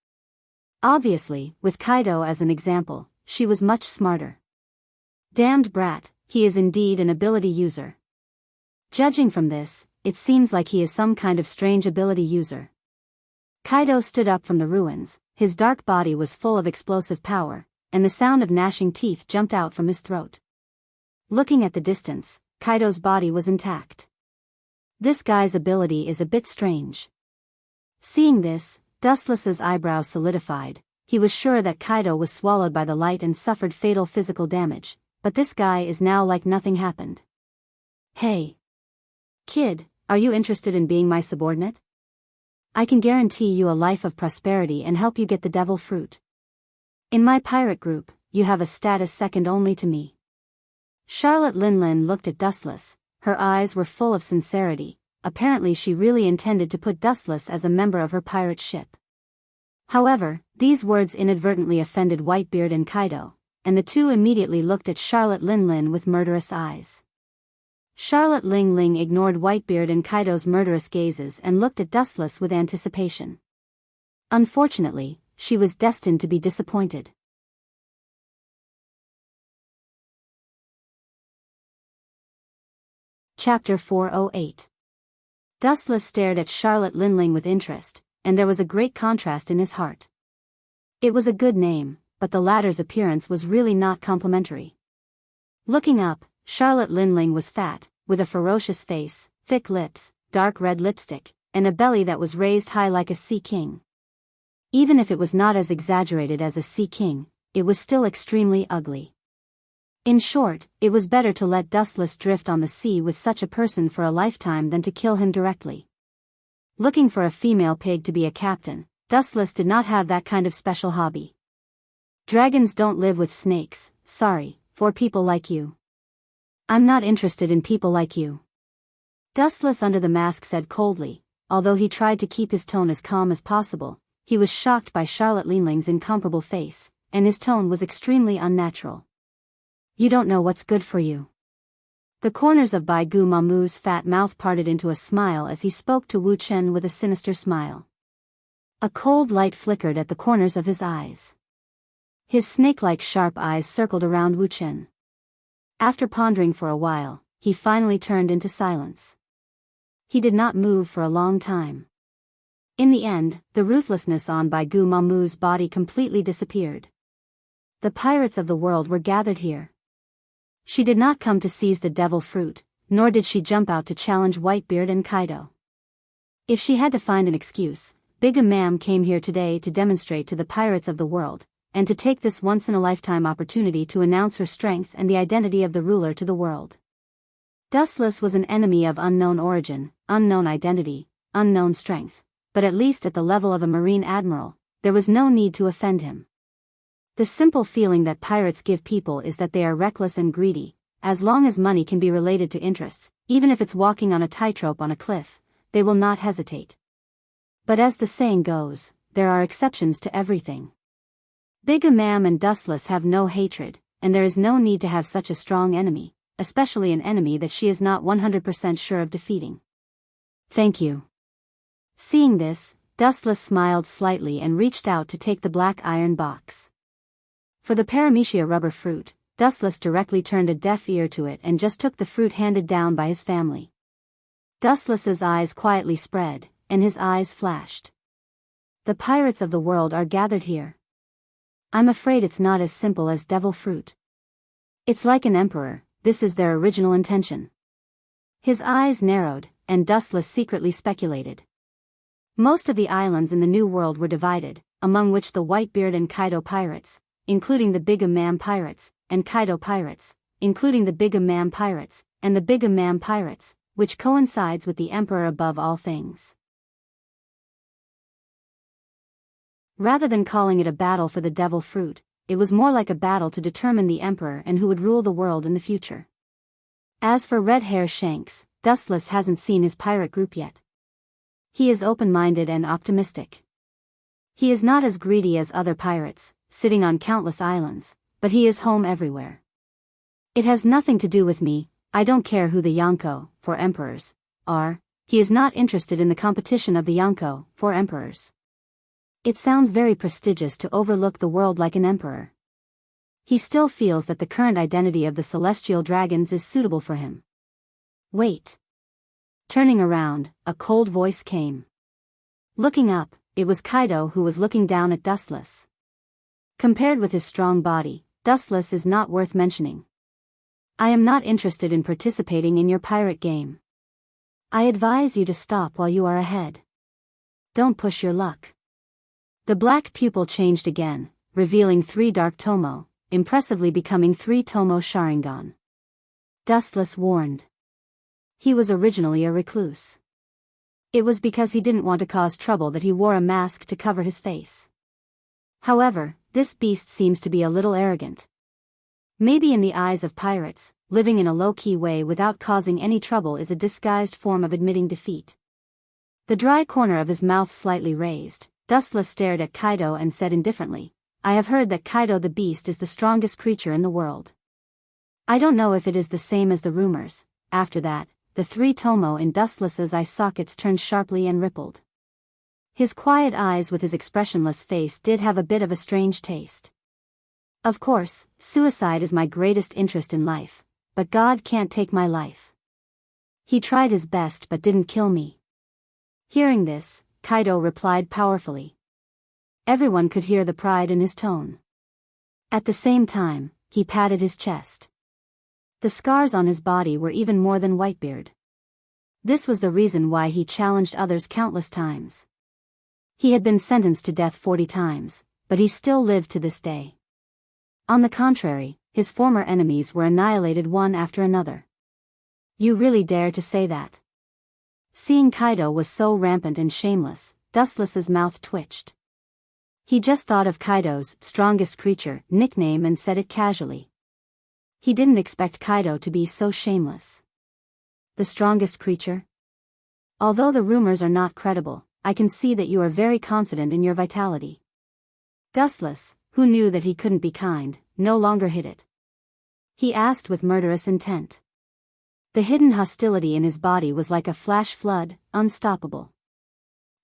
Obviously, with Kaido as an example, she was much smarter. Damned brat, he is indeed an ability user. Judging from this, it seems like he is some kind of strange ability user. Kaido stood up from the ruins, his dark body was full of explosive power, and the sound of gnashing teeth jumped out from his throat. Looking at the distance, Kaido's body was intact. This guy's ability is a bit strange. Seeing this, Dustless's eyebrows solidified. He was sure that Kaido was swallowed by the light and suffered fatal physical damage, but this guy is now like nothing happened. Hey! Kid, are you interested in being my subordinate? I can guarantee you a life of prosperity and help you get the devil fruit. In my pirate group, you have a status second only to me. Charlotte Linlin looked at Dustless, her eyes were full of sincerity. Apparently she really intended to put Dustless as a member of her pirate ship. However, these words inadvertently offended Whitebeard and Kaido, and the two immediately looked at Charlotte Linlin with murderous eyes. Charlotte Linling ignored Whitebeard and Kaido's murderous gazes and looked at Dustless with anticipation. Unfortunately, she was destined to be disappointed. Chapter 408. Dustless stared at Charlotte Linling with interest, and there was a great contrast in his heart. It was a good name, but the latter's appearance was really not complimentary. Looking up, Charlotte Linling was fat, with a ferocious face, thick lips, dark red lipstick, and a belly that was raised high like a sea king. Even if it was not as exaggerated as a sea king, it was still extremely ugly. In short, it was better to let Dustless drift on the sea with such a person for a lifetime than to kill him directly. Looking for a female pig to be a captain, Dustless did not have that kind of special hobby. Dragons don't live with snakes, sorry, for people like you. I'm not interested in people like you. Dustless under the mask said coldly, although he tried to keep his tone as calm as possible. He was shocked by Charlotte Linling's incomparable face, and his tone was extremely unnatural. You don't know what's good for you. The corners of Bai Gu Mamu's fat mouth parted into a smile as he spoke to Wu Chen with a sinister smile. A cold light flickered at the corners of his eyes. His snake-like sharp eyes circled around Wu Chen. After pondering for a while, he finally turned into silence. He did not move for a long time. In the end, the ruthlessness on Bai Gu Mamu's body completely disappeared. The pirates of the world were gathered here. She did not come to seize the devil fruit, nor did she jump out to challenge Whitebeard and Kaido. If she had to find an excuse, Big Ma'am came here today to demonstrate to the pirates of the world, and to take this once-in-a-lifetime opportunity to announce her strength and the identity of the ruler to the world. Dustless was an enemy of unknown origin, unknown identity, unknown strength, but at least at the level of a marine admiral, there was no need to offend him. The simple feeling that pirates give people is that they are reckless and greedy. As long as money can be related to interests, even if it's walking on a tightrope on a cliff, they will not hesitate. But as the saying goes, there are exceptions to everything. Big Imam and Dustless have no hatred, and there is no need to have such a strong enemy, especially an enemy that she is not 100% sure of defeating. Thank you. Seeing this, Dustless smiled slightly and reached out to take the black iron box. For the paramecia rubber fruit, Dustless directly turned a deaf ear to it and just took the fruit handed down by his family. Dustless's eyes quietly spread, and his eyes flashed. The pirates of the world are gathered here. I'm afraid it's not as simple as devil fruit. It's like an emperor, this is their original intention. His eyes narrowed, and Dustless secretly speculated. Most of the islands in the New World were divided, among which the Whitebeard and Kaido pirates, including the Big Imam pirates, and Kaido pirates, including the Big Imam pirates, and the Big Imam pirates, which coincides with the emperor above all things. Rather than calling it a battle for the devil fruit, it was more like a battle to determine the emperor and who would rule the world in the future. As for Red Hair Shanks, Dustless hasn't seen his pirate group yet. He is open-minded and optimistic. He is not as greedy as other pirates, sitting on countless islands, but he is home everywhere. It has nothing to do with me, I don't care who the Yonko, for emperors, are, he is not interested in the competition of the Yonko, for emperors. It sounds very prestigious to overlook the world like an emperor. He still feels that the current identity of the celestial dragons is suitable for him. Wait. Turning around, a cold voice came. Looking up, it was Kaido who was looking down at Dustless. Compared with his strong body, Dustless is not worth mentioning. I am not interested in participating in your pirate game. I advise you to stop while you are ahead. Don't push your luck. The black pupil changed again, revealing 3 dark tomo, impressively becoming 3 tomo Sharingan. Dustless warned. He was originally a recluse. It was because he didn't want to cause trouble that he wore a mask to cover his face. However, this beast seems to be a little arrogant. Maybe in the eyes of pirates, living in a low-key way without causing any trouble is a disguised form of admitting defeat. The dry corner of his mouth slightly raised, Dustless stared at Kaido and said indifferently, I have heard that Kaido the Beast is the strongest creature in the world. I don't know if it is the same as the rumors. After that, the 3 tomo in Dustless's eye sockets turned sharply and rippled. His quiet eyes with his expressionless face did have a bit of a strange taste. Of course, suicide is my greatest interest in life, but God can't take my life. He tried his best but didn't kill me. Hearing this, Kaido replied powerfully. Everyone could hear the pride in his tone. At the same time, he patted his chest. The scars on his body were even more than Whitebeard. This was the reason why he challenged others countless times. He had been sentenced to death 40 times, but he still lived to this day. On the contrary, his former enemies were annihilated one after another. You really dare to say that? Seeing Kaido was so rampant and shameless, Dustless's mouth twitched. He just thought of Kaido's strongest creature nickname and said it casually. He didn't expect Kaido to be so shameless. The strongest creature? Although the rumors are not credible, I can see that you are very confident in your vitality. Dustless, who knew that he couldn't be kind, no longer hid it. He asked with murderous intent. The hidden hostility in his body was like a flash flood, unstoppable.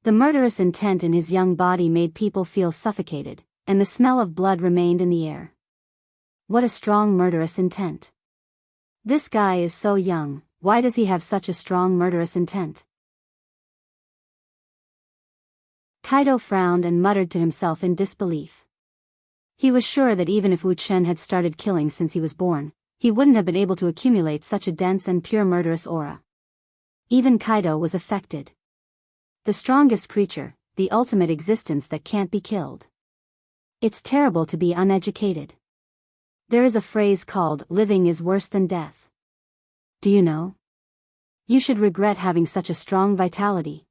The murderous intent in his young body made people feel suffocated, and the smell of blood remained in the air. What a strong murderous intent. This guy is so young, why does he have such a strong murderous intent? Kaido frowned and muttered to himself in disbelief. He was sure that even if Wu Chen had started killing since he was born, he wouldn't have been able to accumulate such a dense and pure murderous aura. Even Kaido was affected. The strongest creature, the ultimate existence that can't be killed. It's terrible to be uneducated. There is a phrase called, living is worse than death. Do you know? You should regret having such a strong vitality.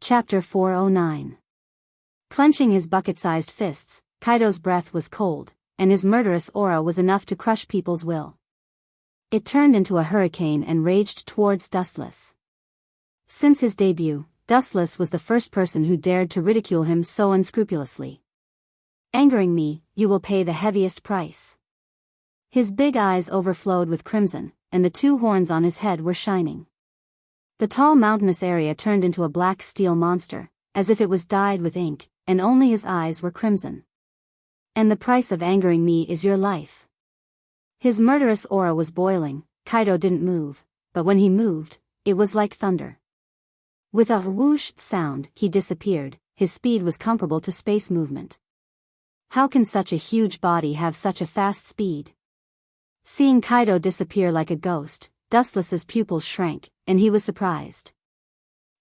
Chapter 409. Clenching his bucket-sized fists, Kaido's breath was cold, and his murderous aura was enough to crush people's will. It turned into a hurricane and raged towards Dustless. Since his debut, Dustless was the first person who dared to ridicule him so unscrupulously. Angering me, you will pay the heaviest price. His big eyes overflowed with crimson, and the two horns on his head were shining. The tall mountainous area turned into a black steel monster, as if it was dyed with ink, and only his eyes were crimson. And the price of angering me is your life. His murderous aura was boiling. Kaido didn't move, but when he moved, it was like thunder. With a whoosh sound, he disappeared. His speed was comparable to space movement. How can such a huge body have such a fast speed? Seeing Kaido disappear like a ghost, Dustless's pupils shrank, and he was surprised.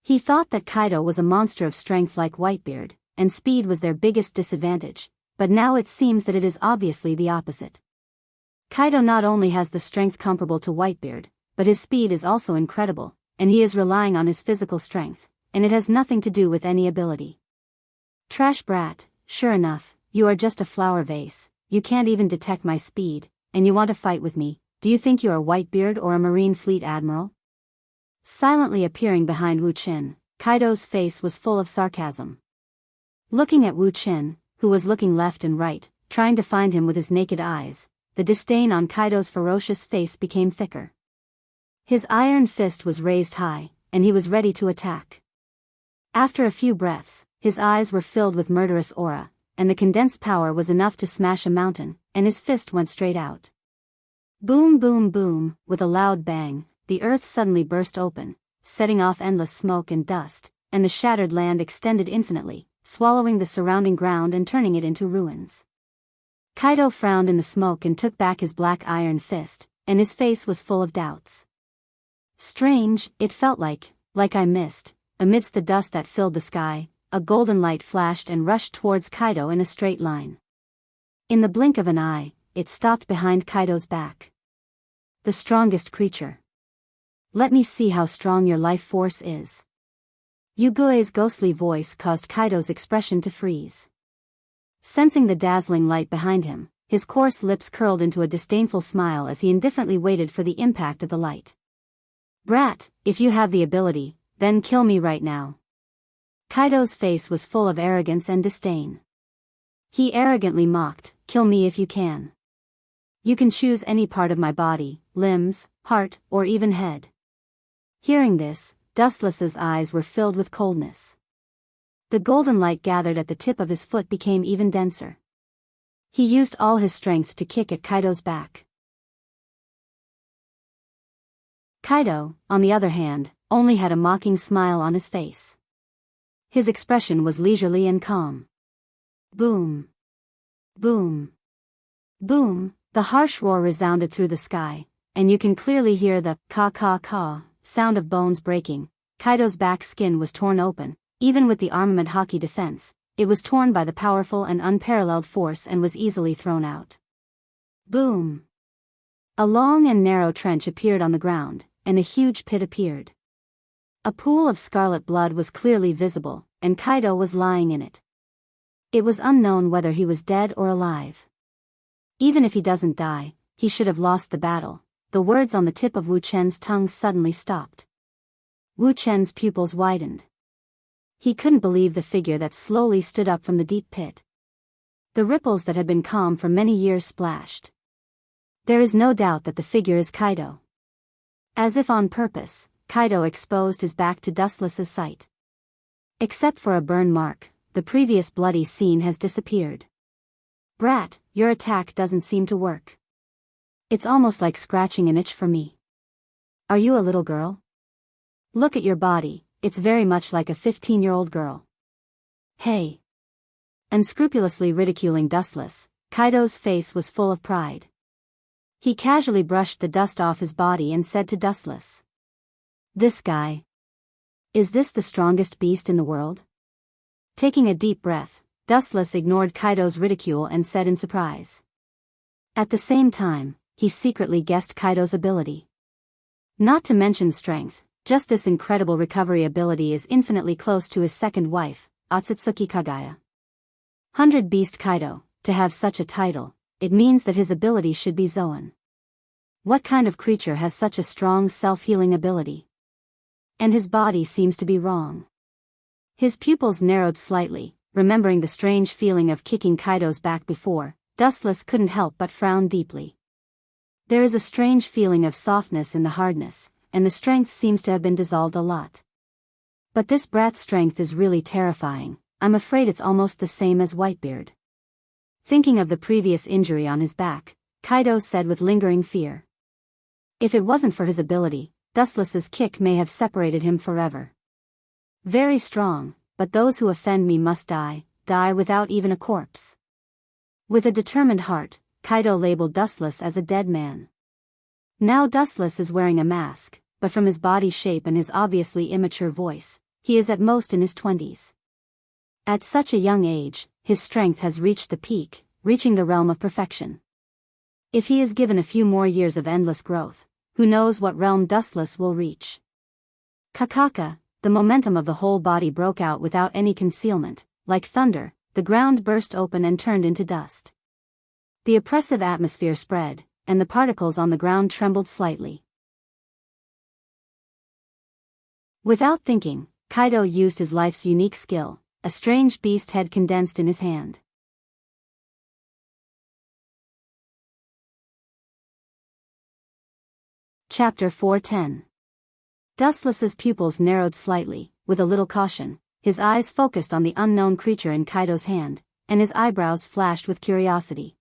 He thought that Kaido was a monster of strength like Whitebeard, and speed was their biggest disadvantage, but now it seems that it is obviously the opposite. Kaido not only has the strength comparable to Whitebeard, but his speed is also incredible, and he is relying on his physical strength, and it has nothing to do with any ability. Trash brat, sure enough, you are just a flower vase, you can't even detect my speed, and you want to fight with me. Do you think you are Whitebeard or a Marine Fleet Admiral? Silently appearing behind Wu Qin, Kaido's face was full of sarcasm. Looking at Wu Qin, who was looking left and right, trying to find him with his naked eyes, the disdain on Kaido's ferocious face became thicker. His iron fist was raised high, and he was ready to attack. After a few breaths, his eyes were filled with murderous aura, and the condensed power was enough to smash a mountain, and his fist went straight out. Boom boom boom, with a loud bang, the earth suddenly burst open, setting off endless smoke and dust, and the shattered land extended infinitely, swallowing the surrounding ground and turning it into ruins. Kaido frowned in the smoke and took back his black iron fist, and his face was full of doubts. Strange, it felt like I missed. Amidst the dust that filled the sky, a golden light flashed and rushed towards Kaido in a straight line. In the blink of an eye, it stopped behind Kaido's back. The strongest creature. Let me see how strong your life force is. Yugue's ghostly voice caused Kaido's expression to freeze. Sensing the dazzling light behind him, his coarse lips curled into a disdainful smile as he indifferently waited for the impact of the light. Brat, if you have the ability, then kill me right now. Kaido's face was full of arrogance and disdain. He arrogantly mocked, kill me if you can. You can choose any part of my body, limbs, heart, or even head. Hearing this, Dustless's eyes were filled with coldness. The golden light gathered at the tip of his foot became even denser. He used all his strength to kick at Kaido's back. Kaido, on the other hand, only had a mocking smile on his face. His expression was leisurely and calm. Boom. Boom. Boom, the harsh roar resounded through the sky, and you can clearly hear the ka-ka-ka sound of bones breaking. Kaido's back skin was torn open, even with the armament hockey defense, it was torn by the powerful and unparalleled force and was easily thrown out. Boom. A long and narrow trench appeared on the ground, and a huge pit appeared. A pool of scarlet blood was clearly visible, and Kaido was lying in it. It was unknown whether he was dead or alive. Even if he doesn't die, he should have lost the battle. The words on the tip of Wu Chen's tongue suddenly stopped. Wu Chen's pupils widened. He couldn't believe the figure that slowly stood up from the deep pit. The ripples that had been calm for many years splashed. There is no doubt that the figure is Kaido. As if on purpose, Kaido exposed his back to Dustless's sight. Except for a burn mark, the previous bloody scene has disappeared. Brat, your attack doesn't seem to work. It's almost like scratching an itch for me. Are you a little girl? Look at your body, it's very much like a 15-year-old girl. Hey. Unscrupulously ridiculing Dustless, Kaido's face was full of pride. He casually brushed the dust off his body and said to Dustless. This guy. Is this the strongest beast in the world? Taking a deep breath, Dustless ignored Kaido's ridicule and said in surprise. At the same time, he secretly guessed Kaido's ability. Not to mention strength, just this incredible recovery ability is infinitely close to his second wife, Otsutsuki Kagaya. 100 Beast Kaido, to have such a title, it means that his ability should be Zoan. What kind of creature has such a strong self-healing ability? And his body seems to be wrong. His pupils narrowed slightly, remembering the strange feeling of kicking Kaido's back before. Dustless couldn't help but frown deeply. There is a strange feeling of softness in the hardness, and the strength seems to have been dissolved a lot. But this brat's strength is really terrifying. I'm afraid it's almost the same as Whitebeard. Thinking of the previous injury on his back, Kaido said with lingering fear. If it wasn't for his ability, Dustless's kick may have separated him forever. Very strong, but those who offend me must die without even a corpse. With a determined heart, Kaido labeled Dustless as a dead man. Now Dustless is wearing a mask, but from his body shape and his obviously immature voice, he is at most in his 20s. At such a young age, his strength has reached the peak, reaching the realm of perfection. If he is given a few more years of endless growth, who knows what realm Dustless will reach. Kakaka, the momentum of the whole body broke out without any concealment. Like thunder, the ground burst open and turned into dust. The oppressive atmosphere spread, and the particles on the ground trembled slightly. Without thinking, Kaido used his life's unique skill. A strange beast head condensed in his hand. Chapter 410. Dustless's pupils narrowed slightly, with a little caution, his eyes focused on the unknown creature in Kaido's hand, and his eyebrows flashed with curiosity.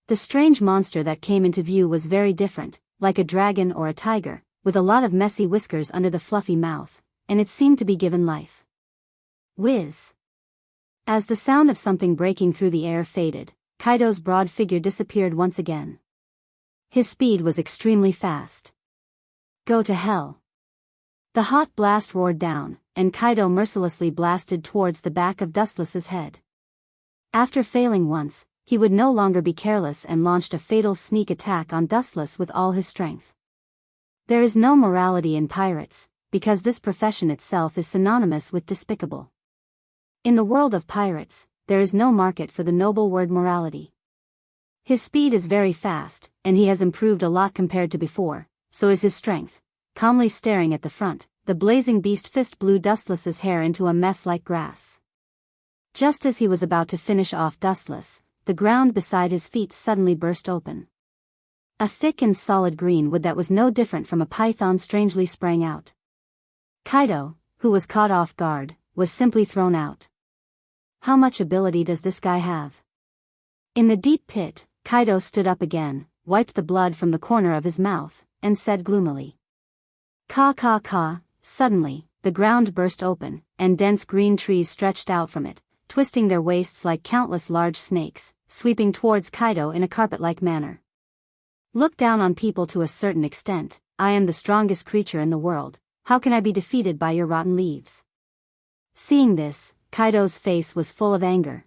The strange monster that came into view was very different, like a dragon or a tiger, with a lot of messy whiskers under the fluffy mouth, and it seemed to be given life. Whiz! As the sound of something breaking through the air faded, Kaido's broad figure disappeared once again. His speed was extremely fast. Go to hell! The hot blast roared down, and Kaido mercilessly blasted towards the back of Dustless's head. After failing once, he would no longer be careless and launched a fatal sneak attack on Dustless with all his strength. There is no morality in pirates, because this profession itself is synonymous with despicable. In the world of pirates, there is no market for the noble word morality. His speed is very fast, and he has improved a lot compared to before, so is his strength. Calmly staring at the front, the blazing beast fist blew Dustless's hair into a mess like grass. Just as he was about to finish off Dustless, the ground beside his feet suddenly burst open. A thick and solid green wood that was no different from a python strangely sprang out. Kaido, who was caught off guard, was simply thrown out. How much ability does this guy have? In the deep pit, Kaido stood up again, wiped the blood from the corner of his mouth, and said gloomily. Ka ka ka. Suddenly, the ground burst open, and dense green trees stretched out from it, twisting their waists like countless large snakes, sweeping towards Kaido in a carpet-like manner. Look down on people to a certain extent. I am the strongest creature in the world. How can I be defeated by your rotten leaves? Seeing this, Kaido's face was full of anger.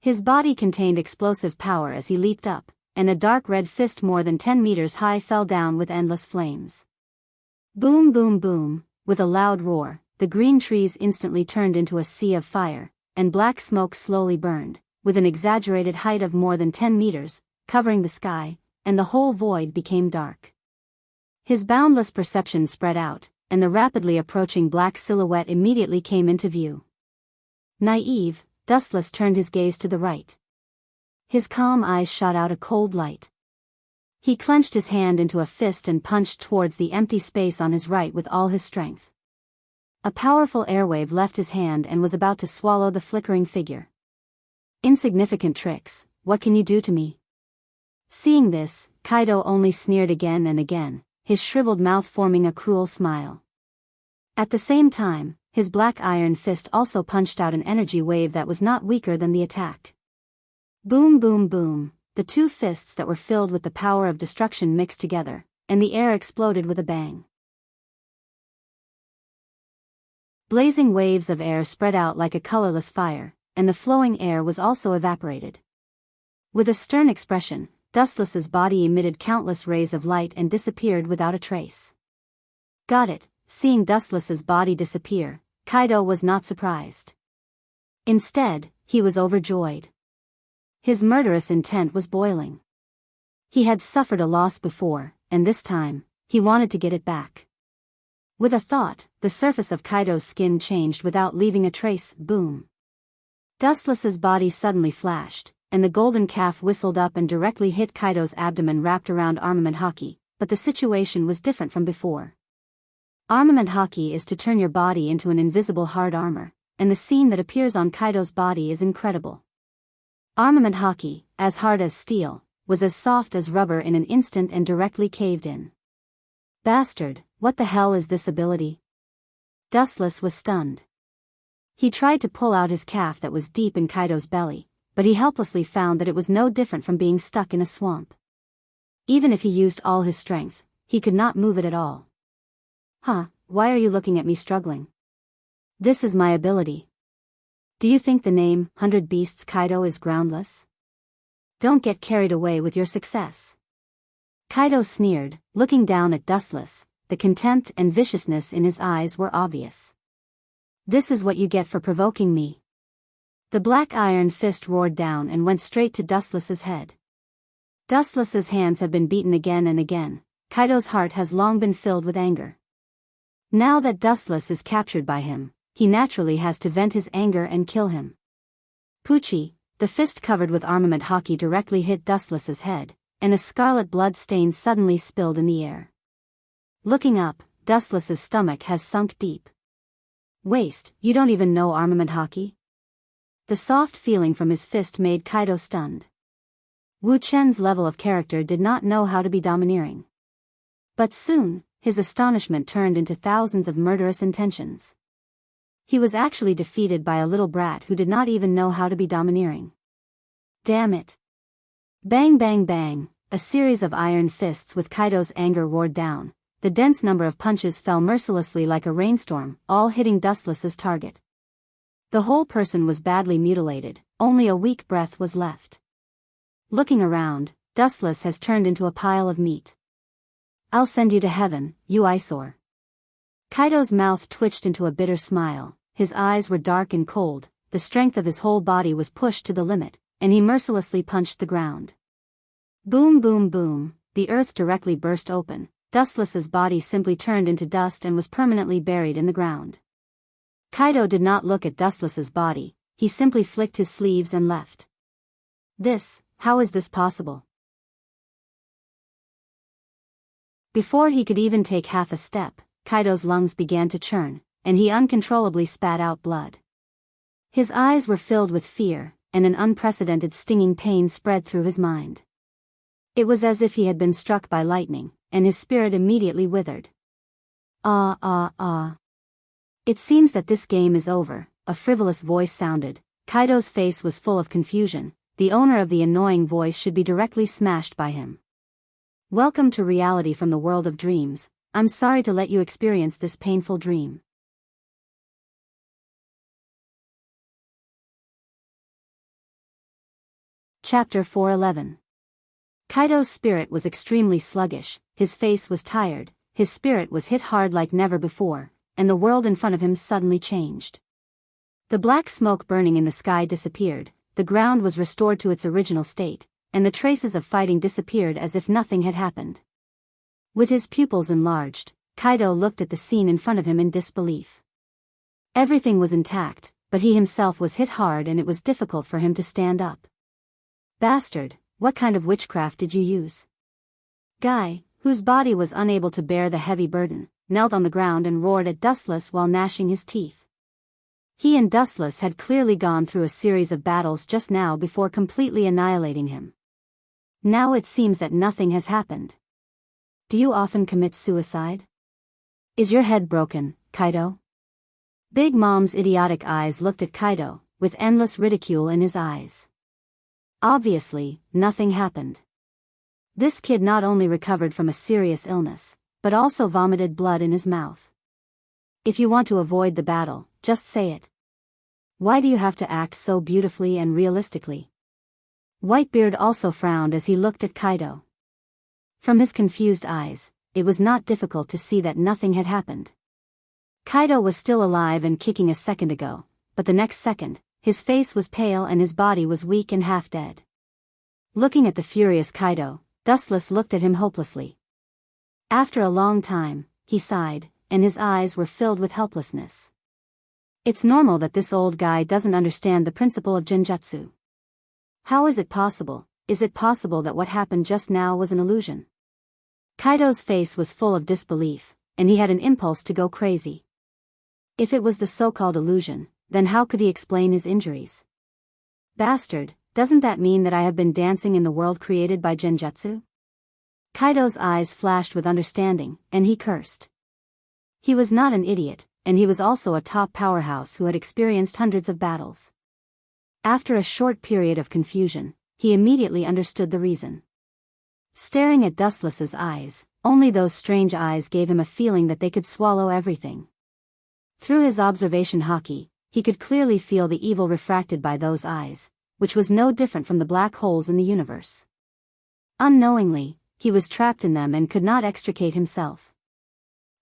His body contained explosive power as he leaped up, and a dark red fist more than 10 meters high fell down with endless flames. Boom boom boom, with a loud roar, the green trees instantly turned into a sea of fire, and black smoke slowly burned, with an exaggerated height of more than 10 meters, covering the sky, and the whole void became dark. His boundless perception spread out, and the rapidly approaching black silhouette immediately came into view. Naive, Dustless turned his gaze to the right. His calm eyes shot out a cold light. He clenched his hand into a fist and punched towards the empty space on his right with all his strength. A powerful airwave left his hand and was about to swallow the flickering figure. Insignificant tricks, what can you do to me? Seeing this, Kaido only sneered again and again, his shriveled mouth forming a cruel smile. At the same time, his black iron fist also punched out an energy wave that was not weaker than the attack. Boom boom boom, the two fists that were filled with the power of destruction mixed together, and the air exploded with a bang. Blazing waves of air spread out like a colorless fire, and the flowing air was also evaporated. With a stern expression, Dustless's body emitted countless rays of light and disappeared without a trace. Got it. Seeing Dustless's body disappear, Kaido was not surprised. Instead, he was overjoyed. His murderous intent was boiling. He had suffered a loss before, and this time, he wanted to get it back. With a thought, the surface of Kaido's skin changed without leaving a trace. Boom. Dustless's body suddenly flashed, and the golden calf whistled up and directly hit Kaido's abdomen wrapped around armament haki, but the situation was different from before. Armament haki is to turn your body into an invisible hard armor, and the scene that appears on Kaido's body is incredible. Armament haki, as hard as steel, was as soft as rubber in an instant and directly caved in. Bastard, what the hell is this ability? Dustless was stunned. He tried to pull out his calf that was deep in Kaido's belly, but he helplessly found that it was no different from being stuck in a swamp. Even if he used all his strength, he could not move it at all. Huh, why are you looking at me struggling? This is my ability. Do you think the name, 100 Beasts Kaido is groundless? Don't get carried away with your success. Kaido sneered, looking down at Dustless. The contempt and viciousness in his eyes were obvious. This is what you get for provoking me. The black iron fist roared down and went straight to Dustless's head. Dustless's hands have been beaten again and again. Kaido's heart has long been filled with anger. Now that Dustless is captured by him, he naturally has to vent his anger and kill him. Pucci, the fist covered with armament haki directly hit Dustless's head, and a scarlet blood stain suddenly spilled in the air. Looking up, Dustless's stomach has sunk deep. Waste, you don't even know armament haki? The soft feeling from his fist made Kaido stunned. Wu Chen's level of character did not know how to be domineering. But soon, his astonishment turned into thousands of murderous intentions. He was actually defeated by a little brat who did not even know how to be domineering. Damn it. Bang bang bang, a series of iron fists with Kaido's anger roared down. The dense number of punches fell mercilessly like a rainstorm, all hitting Dustless's target. The whole person was badly mutilated, only a weak breath was left. Looking around, Dustless has turned into a pile of meat. I'll send you to heaven, you eyesore. Kaido's mouth twitched into a bitter smile, his eyes were dark and cold, the strength of his whole body was pushed to the limit, and he mercilessly punched the ground. Boom boom boom, the earth directly burst open. Dustless's body simply turned into dust and was permanently buried in the ground. Kaido did not look at Dustless's body, he simply flicked his sleeves and left. How is this possible? Before he could even take half a step, Kaido's lungs began to churn, and he uncontrollably spat out blood. His eyes were filled with fear, and an unprecedented stinging pain spread through his mind. It was as if he had been struck by lightning, and his spirit immediately withered. It seems that this game is over, a frivolous voice sounded. Kaido's face was full of confusion. The owner of the annoying voice should be directly smashed by him. Welcome to reality from the world of dreams. I'm sorry to let you experience this painful dream. Chapter 411. Kaido's spirit was extremely sluggish, his face was tired, his spirit was hit hard like never before, and the world in front of him suddenly changed. The black smoke burning in the sky disappeared, the ground was restored to its original state, and the traces of fighting disappeared as if nothing had happened. With his pupils enlarged, Kaido looked at the scene in front of him in disbelief. Everything was intact, but he himself was hit hard and it was difficult for him to stand up. Bastard, what kind of witchcraft did you use? Guy, whose body was unable to bear the heavy burden, knelt on the ground and roared at Dustless while gnashing his teeth. He and Dustless had clearly gone through a series of battles just now before completely annihilating him. Now it seems that nothing has happened. Do you often commit suicide? Is your head broken, Kaido? Big Mom's idiotic eyes looked at Kaido, with endless ridicule in his eyes. Obviously, nothing happened. This kid not only recovered from a serious illness, but also vomited blood in his mouth. If you want to avoid the battle, just say it. Why do you have to act so beautifully and realistically? Whitebeard also frowned as he looked at Kaido. From his confused eyes, it was not difficult to see that nothing had happened. Kaido was still alive and kicking a second ago, but the next second, his face was pale and his body was weak and half dead. Looking at the furious Kaido, Dustless looked at him hopelessly. After a long time, he sighed, and his eyes were filled with helplessness. It's normal that this old guy doesn't understand the principle of genjutsu. How is it possible? Is it possible that what happened just now was an illusion? Kaido's face was full of disbelief, and he had an impulse to go crazy. If it was the so-called illusion, then how could he explain his injuries? Bastard, doesn't that mean that I have been dancing in the world created by genjutsu? Kaido's eyes flashed with understanding, and he cursed. He was not an idiot, and he was also a top powerhouse who had experienced hundreds of battles. After a short period of confusion, he immediately understood the reason. Staring at Dustless's eyes, only those strange eyes gave him a feeling that they could swallow everything. Through his observation haki, he could clearly feel the evil refracted by those eyes, which was no different from the black holes in the universe. Unknowingly, he was trapped in them and could not extricate himself.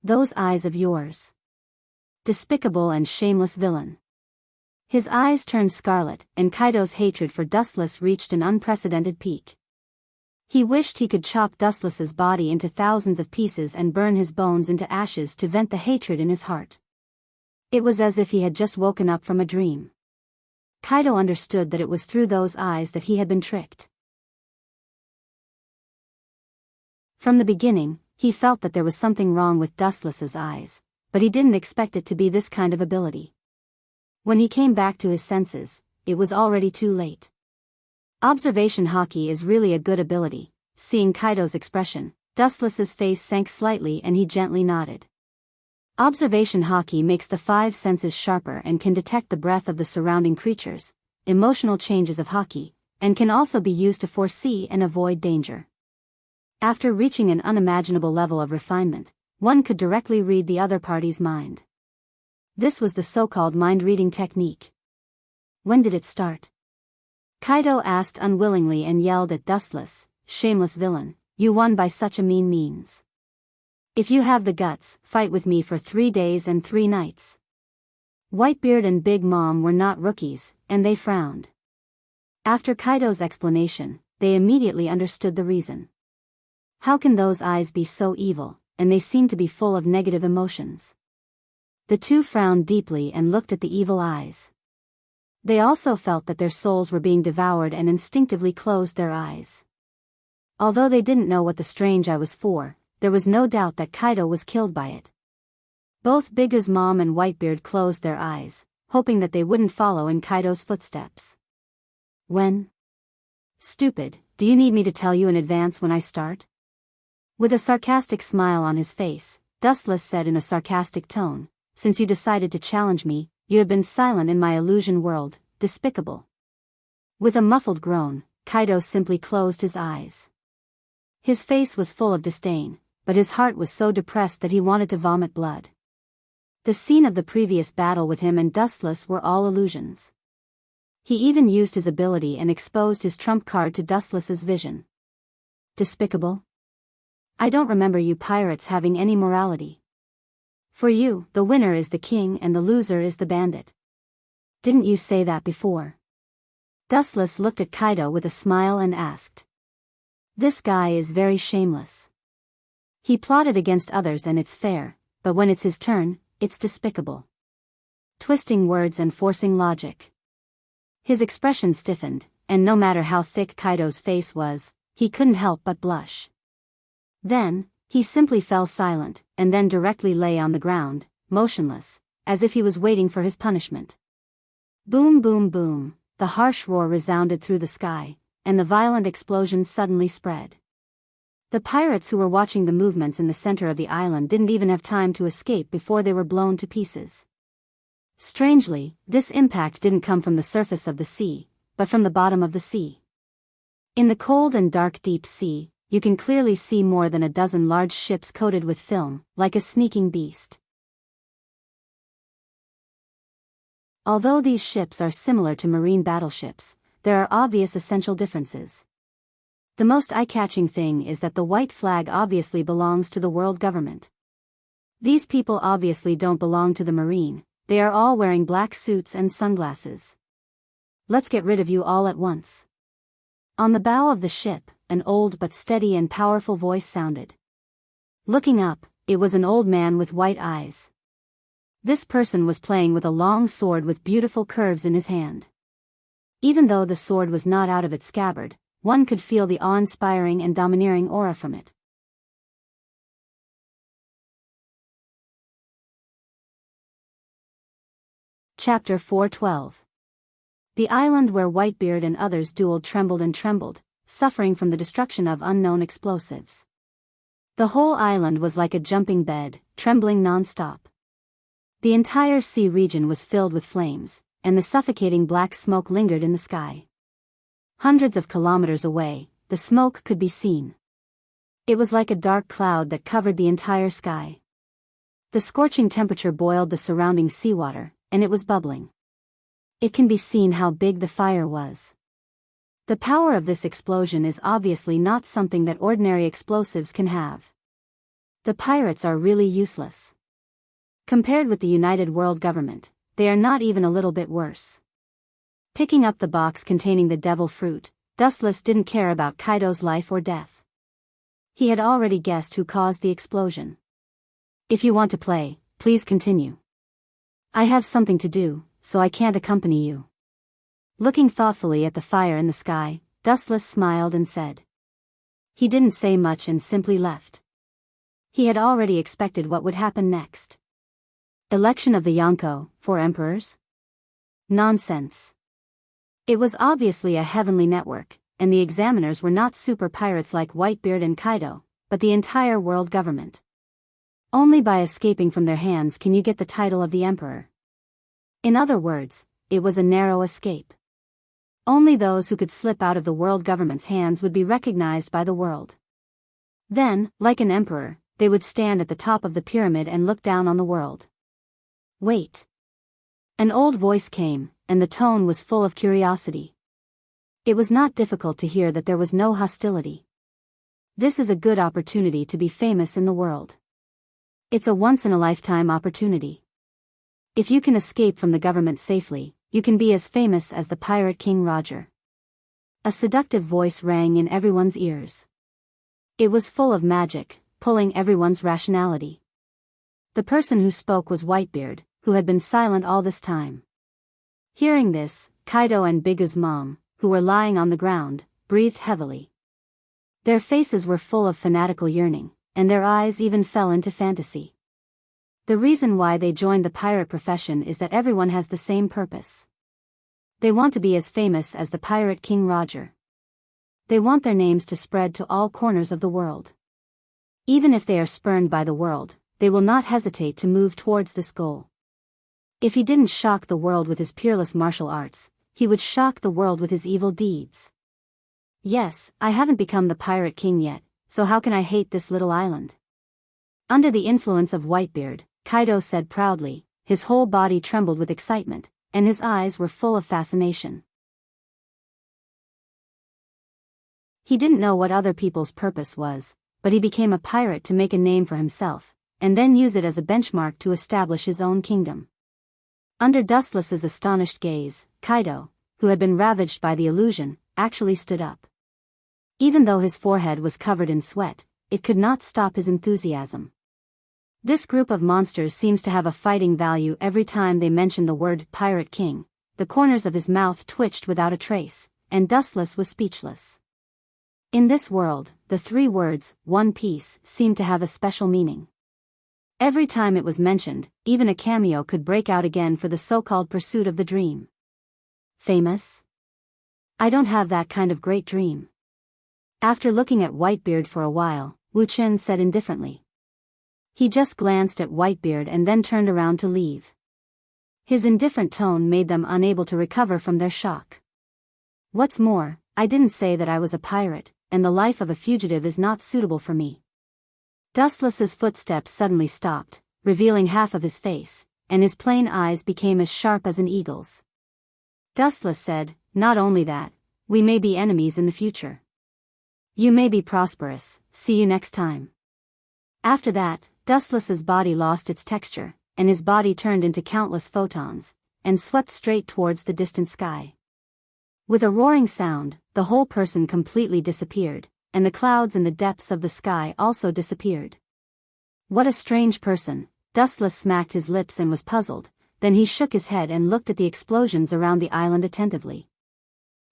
Those eyes of yours. Despicable and shameless villain. His eyes turned scarlet, and Kaido's hatred for Dustless reached an unprecedented peak. He wished he could chop Dustless's body into thousands of pieces and burn his bones into ashes to vent the hatred in his heart. It was as if he had just woken up from a dream. Kaido understood that it was through those eyes that he had been tricked. From the beginning, he felt that there was something wrong with Dustless's eyes, but he didn't expect it to be this kind of ability. When he came back to his senses, it was already too late. Observation haki is really a good ability. Seeing Kaido's expression, Dustless's face sank slightly and he gently nodded. Observation haki makes the five senses sharper and can detect the breath of the surrounding creatures, emotional changes of haki, and can also be used to foresee and avoid danger. After reaching an unimaginable level of refinement, one could directly read the other party's mind. This was the so-called mind-reading technique. When did it start? Kaido asked unwillingly and yelled at Dustless, shameless villain, you won by such a mean means. If you have the guts, fight with me for 3 days and 3 nights. Whitebeard and Big Mom were not rookies, and they frowned. After Kaido's explanation, they immediately understood the reason. How can those eyes be so evil, and they seem to be full of negative emotions? The two frowned deeply and looked at the evil eyes. They also felt that their souls were being devoured and instinctively closed their eyes. Although they didn't know what the strange eye was for, there was no doubt that Kaido was killed by it. Both Big's mom and Whitebeard closed their eyes, hoping that they wouldn't follow in Kaido's footsteps. When? Stupid, do you need me to tell you in advance when I start? With a sarcastic smile on his face, Dustless said in a sarcastic tone, since you decided to challenge me, you have been silent in my illusion world, despicable. With a muffled groan, Kaido simply closed his eyes. His face was full of disdain, but his heart was so depressed that he wanted to vomit blood. The scene of the previous battle with him and Dustless were all illusions. He even used his ability and exposed his trump card to Dustless's vision. Despicable? I don't remember you pirates having any morality. For you, the winner is the king and the loser is the bandit. Didn't you say that before? Dustless looked at Kaido with a smile and asked. This guy is very shameless. He plotted against others and it's fair, but when it's his turn, it's despicable. Twisting words and forcing logic. His expression stiffened, and no matter how thick Kaido's face was, he couldn't help but blush. Then, he simply fell silent, and then directly lay on the ground, motionless, as if he was waiting for his punishment. Boom boom boom, the harsh roar resounded through the sky, and the violent explosion suddenly spread. The pirates who were watching the movements in the center of the island didn't even have time to escape before they were blown to pieces. Strangely, this impact didn't come from the surface of the sea, but from the bottom of the sea. In the cold and dark deep sea, you can clearly see more than a dozen large ships coated with film, like a sneaking beast. Although these ships are similar to marine battleships, there are obvious essential differences. The most eye-catching thing is that the white flag obviously belongs to the world government. These people obviously don't belong to the marine, they are all wearing black suits and sunglasses. Let's get rid of you all at once. On the bow of the ship, an old but steady and powerful voice sounded. Looking up, it was an old man with white eyes. This person was playing with a long sword with beautiful curves in his hand. Even though the sword was not out of its scabbard, one could feel the awe-inspiring and domineering aura from it. Chapter 4:12. The island where Whitebeard and others dueled trembled, suffering from the destruction of unknown explosives. The whole island was like a jumping bed, trembling non-stop. The entire sea region was filled with flames, and the suffocating black smoke lingered in the sky. Hundreds of kilometers away, the smoke could be seen. It was like a dark cloud that covered the entire sky. The scorching temperature boiled the surrounding seawater, and it was bubbling. It can be seen how big the fire was. The power of this explosion is obviously not something that ordinary explosives can have. The pirates are really useless. Compared with the United World Government, they are not even a little bit worse. Picking up the box containing the devil fruit, Dustless didn't care about Kaido's life or death. He had already guessed who caused the explosion. If you want to play, please continue. I have something to do, so I can't accompany you. Looking thoughtfully at the fire in the sky, Dustless smiled and said. He didn't say much and simply left. He had already expected what would happen next. Election of the Yonko, 4 emperors? Nonsense. It was obviously a heavenly network, and the examiners were not super pirates like Whitebeard and Kaido, but the entire world government. Only by escaping from their hands can you get the title of the emperor. In other words, it was a narrow escape. Only those who could slip out of the world government's hands would be recognized by the world. Then, like an emperor, they would stand at the top of the pyramid and look down on the world. Wait. An old voice came, and the tone was full of curiosity. It was not difficult to hear that there was no hostility. This is a good opportunity to be famous in the world. It's a once-in-a-lifetime opportunity. If you can escape from the government safely, you can be as famous as the Pirate King Roger. A seductive voice rang in everyone's ears. It was full of magic, pulling everyone's rationality. The person who spoke was Whitebeard, who had been silent all this time. Hearing this, Kaido and Bigu's mom, who were lying on the ground, breathed heavily. Their faces were full of fanatical yearning, and their eyes even fell into fantasy. The reason why they joined the pirate profession is that everyone has the same purpose. They want to be as famous as the Pirate King Roger. They want their names to spread to all corners of the world. Even if they are spurned by the world, they will not hesitate to move towards this goal. If he didn't shock the world with his peerless martial arts, he would shock the world with his evil deeds. Yes, I haven't become the Pirate King yet, so how can I hate this little island? Under the influence of Whitebeard, Kaido said proudly, his whole body trembled with excitement, and his eyes were full of fascination. He didn't know what other people's purpose was, but he became a pirate to make a name for himself, and then use it as a benchmark to establish his own kingdom. Under Dustless's astonished gaze, Kaido, who had been ravaged by the illusion, actually stood up. Even though his forehead was covered in sweat, it could not stop his enthusiasm. This group of monsters seems to have a fighting value every time they mention the word Pirate King. The corners of his mouth twitched without a trace, and Dustless was speechless. In this world, the 3 words, One Piece, seemed to have a special meaning. Every time it was mentioned, even a cameo could break out again for the so-called pursuit of the dream. Famous? I don't have that kind of great dream. After looking at Whitebeard for a while, Wu Chen said indifferently. He just glanced at Whitebeard and then turned around to leave. His indifferent tone made them unable to recover from their shock. What's more, I didn't say that I was a pirate, and the life of a fugitive is not suitable for me. Dustless's footsteps suddenly stopped, revealing half of his face, and his plain eyes became as sharp as an eagle's. Dustless said, not only that, we may be enemies in the future. You may be prosperous, see you next time. After that, Dustless's body lost its texture, and his body turned into countless photons, and swept straight towards the distant sky. With a roaring sound, the whole person completely disappeared, and the clouds in the depths of the sky also disappeared. What a strange person, Dustless smacked his lips and was puzzled, then he shook his head and looked at the explosions around the island attentively.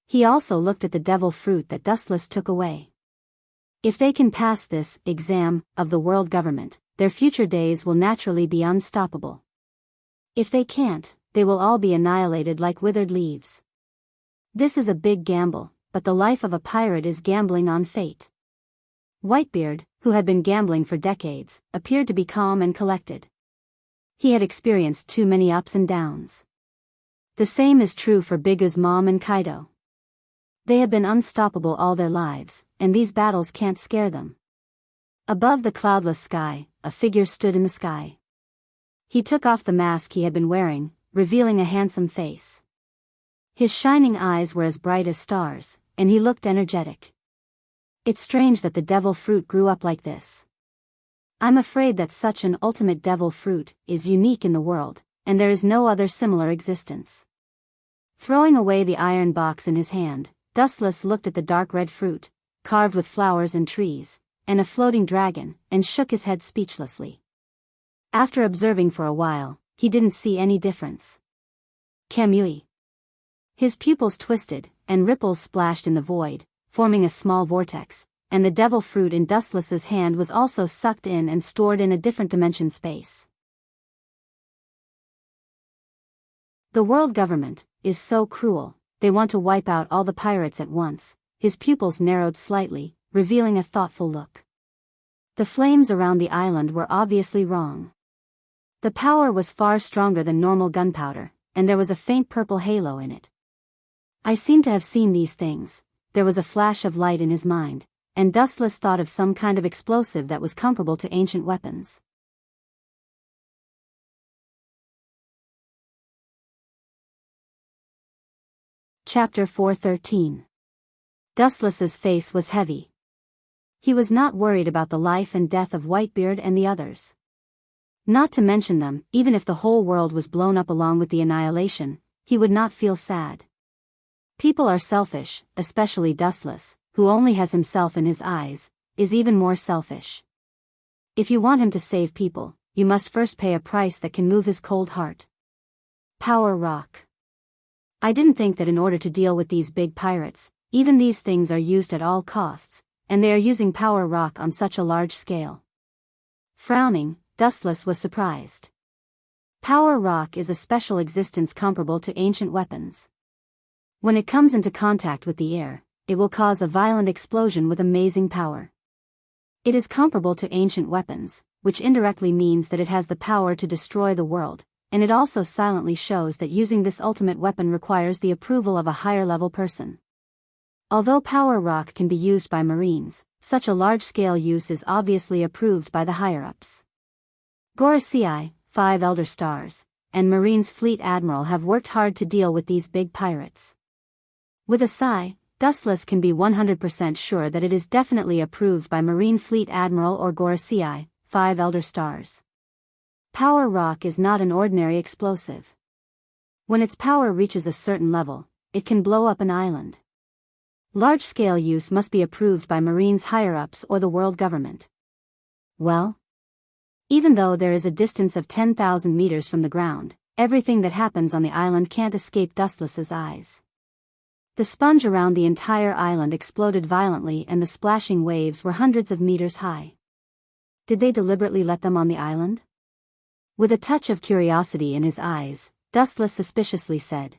He also looked at the devil fruit that Dustless took away. If they can pass this exam of the world government, their future days will naturally be unstoppable. If they can't, they will all be annihilated like withered leaves. This is a big gamble, but the life of a pirate is gambling on fate. Whitebeard, who had been gambling for decades, appeared to be calm and collected. He had experienced too many ups and downs. The same is true for Bigu's mom and Kaido. They have been unstoppable all their lives, and these battles can't scare them. Above the cloudless sky, a figure stood in the sky. He took off the mask he had been wearing, revealing a handsome face. His shining eyes were as bright as stars, and he looked energetic. It's strange that the devil fruit grew up like this. I'm afraid that such an ultimate devil fruit is unique in the world, and there is no other similar existence. Throwing away the iron box in his hand, Dustless looked at the dark red fruit, carved with flowers and trees, and a floating dragon, and shook his head speechlessly. After observing for a while, he didn't see any difference. Kamui. His pupils twisted, and ripples splashed in the void, forming a small vortex, and the devil fruit in Dustless's hand was also sucked in and stored in a different dimension space. The world government is so cruel, they want to wipe out all the pirates at once. His pupils narrowed slightly, revealing a thoughtful look. The flames around the island were obviously wrong. The power was far stronger than normal gunpowder, and there was a faint purple halo in it. I seem to have seen these things. There was a flash of light in his mind, and Dustless thought of some kind of explosive that was comparable to ancient weapons. Chapter 413. Dustless's face was heavy. He was not worried about the life and death of Whitebeard and the others. Not to mention them, even if the whole world was blown up along with the annihilation, he would not feel sad. People are selfish, especially Dustless, who only has himself in his eyes, is even more selfish. If you want him to save people, you must first pay a price that can move his cold heart. Power rock. I didn't think that in order to deal with these big pirates, even these things are used at all costs, and they are using power rock on such a large scale. Frowning, Dustless was surprised. Power rock is a special existence comparable to ancient weapons. When it comes into contact with the air, it will cause a violent explosion with amazing power. It is comparable to ancient weapons, which indirectly means that it has the power to destroy the world, and it also silently shows that using this ultimate weapon requires the approval of a higher-level person. Although power rock can be used by Marines, such a large-scale use is obviously approved by the higher-ups. Gorosei, 5 Elder Stars, and Marines Fleet Admiral have worked hard to deal with these big pirates. With a sigh, Dustless can be 100% sure that it is definitely approved by Marine Fleet Admiral or Gorosei, 5 Elder Stars. Power rock is not an ordinary explosive. When its power reaches a certain level, it can blow up an island. Large-scale use must be approved by Marines higher-ups or the world government. Well, even though there is a distance of 10,000 meters from the ground, everything that happens on the island can't escape Dustless's eyes. The sponge around the entire island exploded violently and the splashing waves were hundreds of meters high. Did they deliberately let them on the island? With a touch of curiosity in his eyes, Dustless suspiciously said.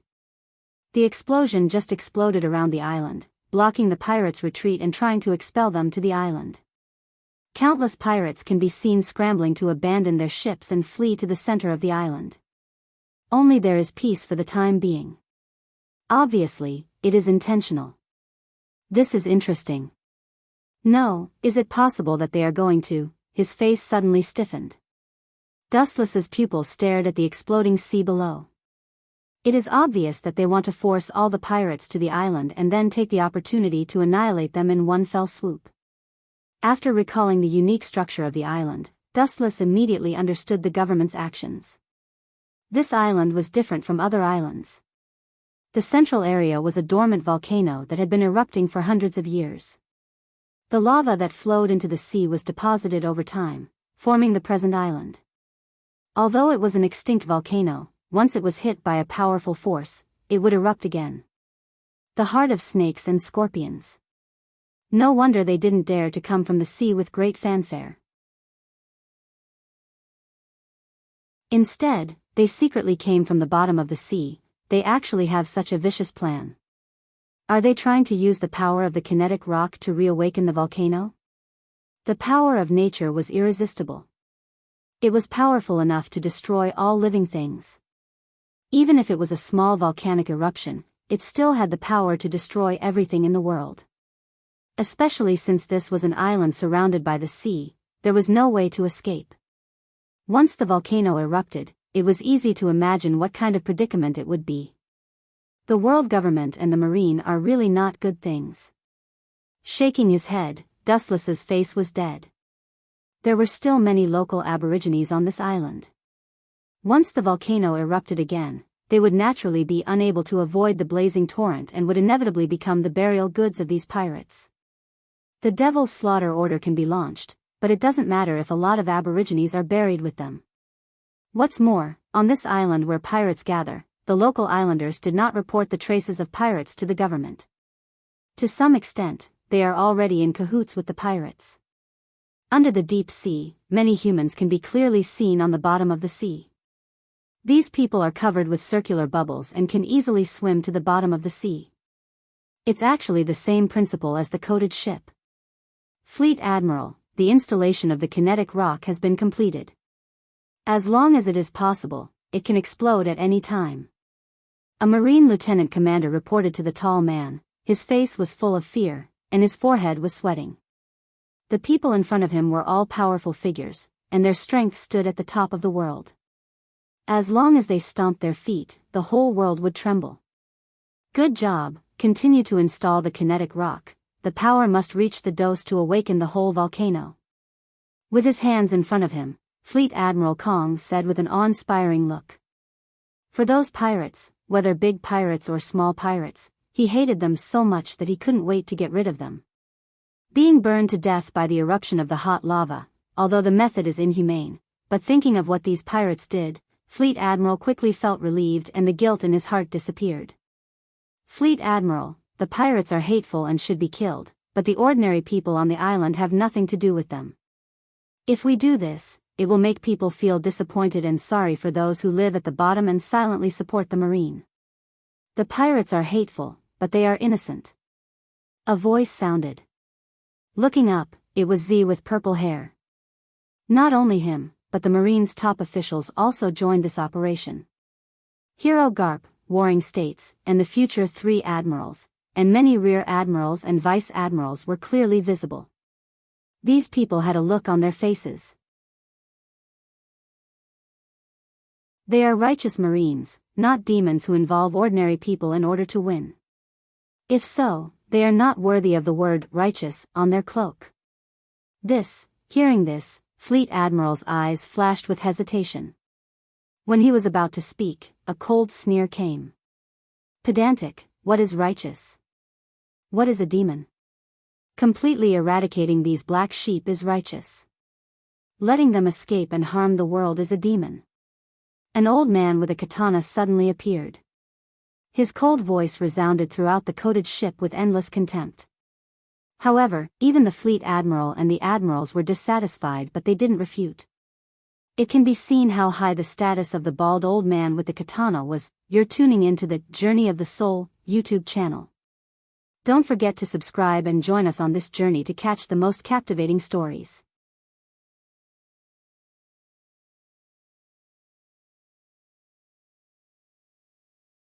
The explosion just exploded around the island, blocking the pirates' retreat and trying to expel them to the island. Countless pirates can be seen scrambling to abandon their ships and flee to the center of the island. Only there is peace for the time being. Obviously, it is intentional. This is interesting. No, is it possible that they are going to? His face suddenly stiffened. Dustless's pupils stared at the exploding sea below. It is obvious that they want to force all the pirates to the island and then take the opportunity to annihilate them in one fell swoop. After recalling the unique structure of the island, Dustless immediately understood the government's actions. This island was different from other islands. The central area was a dormant volcano that had been erupting for hundreds of years. The lava that flowed into the sea was deposited over time, forming the present island. Although it was an extinct volcano, once it was hit by a powerful force, it would erupt again. The heart of snakes and scorpions. No wonder they didn't dare to come from the sea with great fanfare. Instead, they secretly came from the bottom of the sea. They actually have such a vicious plan. Are they trying to use the power of the kinetic rock to reawaken the volcano? The power of nature was irresistible. It was powerful enough to destroy all living things. Even if it was a small volcanic eruption, it still had the power to destroy everything in the world. Especially since this was an island surrounded by the sea, there was no way to escape. Once the volcano erupted, it was easy to imagine what kind of predicament it would be. The world government and the marine are really not good things. Shaking his head, Dustless's face was dead. There were still many local aborigines on this island. Once the volcano erupted again, they would naturally be unable to avoid the blazing torrent and would inevitably become the burial goods of these pirates. The Devil's Slaughter order can be launched, but it doesn't matter if a lot of aborigines are buried with them. What's more, on this island where pirates gather, the local islanders did not report the traces of pirates to the government. To some extent, they are already in cahoots with the pirates. Under the deep sea, many humans can be clearly seen on the bottom of the sea. These people are covered with circular bubbles and can easily swim to the bottom of the sea. It's actually the same principle as the coated ship. Fleet Admiral, the installation of the kinetic rock has been completed. As long as it is possible, it can explode at any time. A Marine lieutenant commander reported to the tall man. His face was full of fear, and his forehead was sweating. The people in front of him were all powerful figures, and their strength stood at the top of the world. As long as they stomped their feet, the whole world would tremble. Good job, continue to install the kinetic rock. The power must reach the dose to awaken the whole volcano. With his hands in front of him, Fleet Admiral Kong said with an awe-inspiring look. For those pirates, whether big pirates or small pirates, he hated them so much that he couldn't wait to get rid of them. Being burned to death by the eruption of the hot lava, although the method is inhumane, but thinking of what these pirates did, Fleet Admiral quickly felt relieved and the guilt in his heart disappeared. Fleet Admiral, the pirates are hateful and should be killed, but the ordinary people on the island have nothing to do with them. If we do this, it will make people feel disappointed and sorry for those who live at the bottom and silently support the marine. The pirates are hateful, but they are innocent. A voice sounded. Looking up, it was Z with purple hair. Not only him, but the marine's top officials also joined this operation. Hero Garp, Warring States, and the future 3 admirals, and many rear admirals and vice admirals were clearly visible. These people had a look on their faces. They are righteous marines, not demons who involve ordinary people in order to win. If so, they are not worthy of the word righteous on their cloak. Hearing this, Fleet Admiral's eyes flashed with hesitation. When he was about to speak, a cold sneer came. Pedantic, what is righteous? What is a demon? Completely eradicating these black sheep is righteous. Letting them escape and harm the world is a demon. An old man with a katana suddenly appeared. His cold voice resounded throughout the coated ship with endless contempt. However, even the Fleet Admiral and the admirals were dissatisfied, but they didn't refute. It can be seen how high the status of the bald old man with the katana was. You're tuning into the Journey of the Soul YouTube channel. Don't forget to subscribe and join us on this journey to catch the most captivating stories.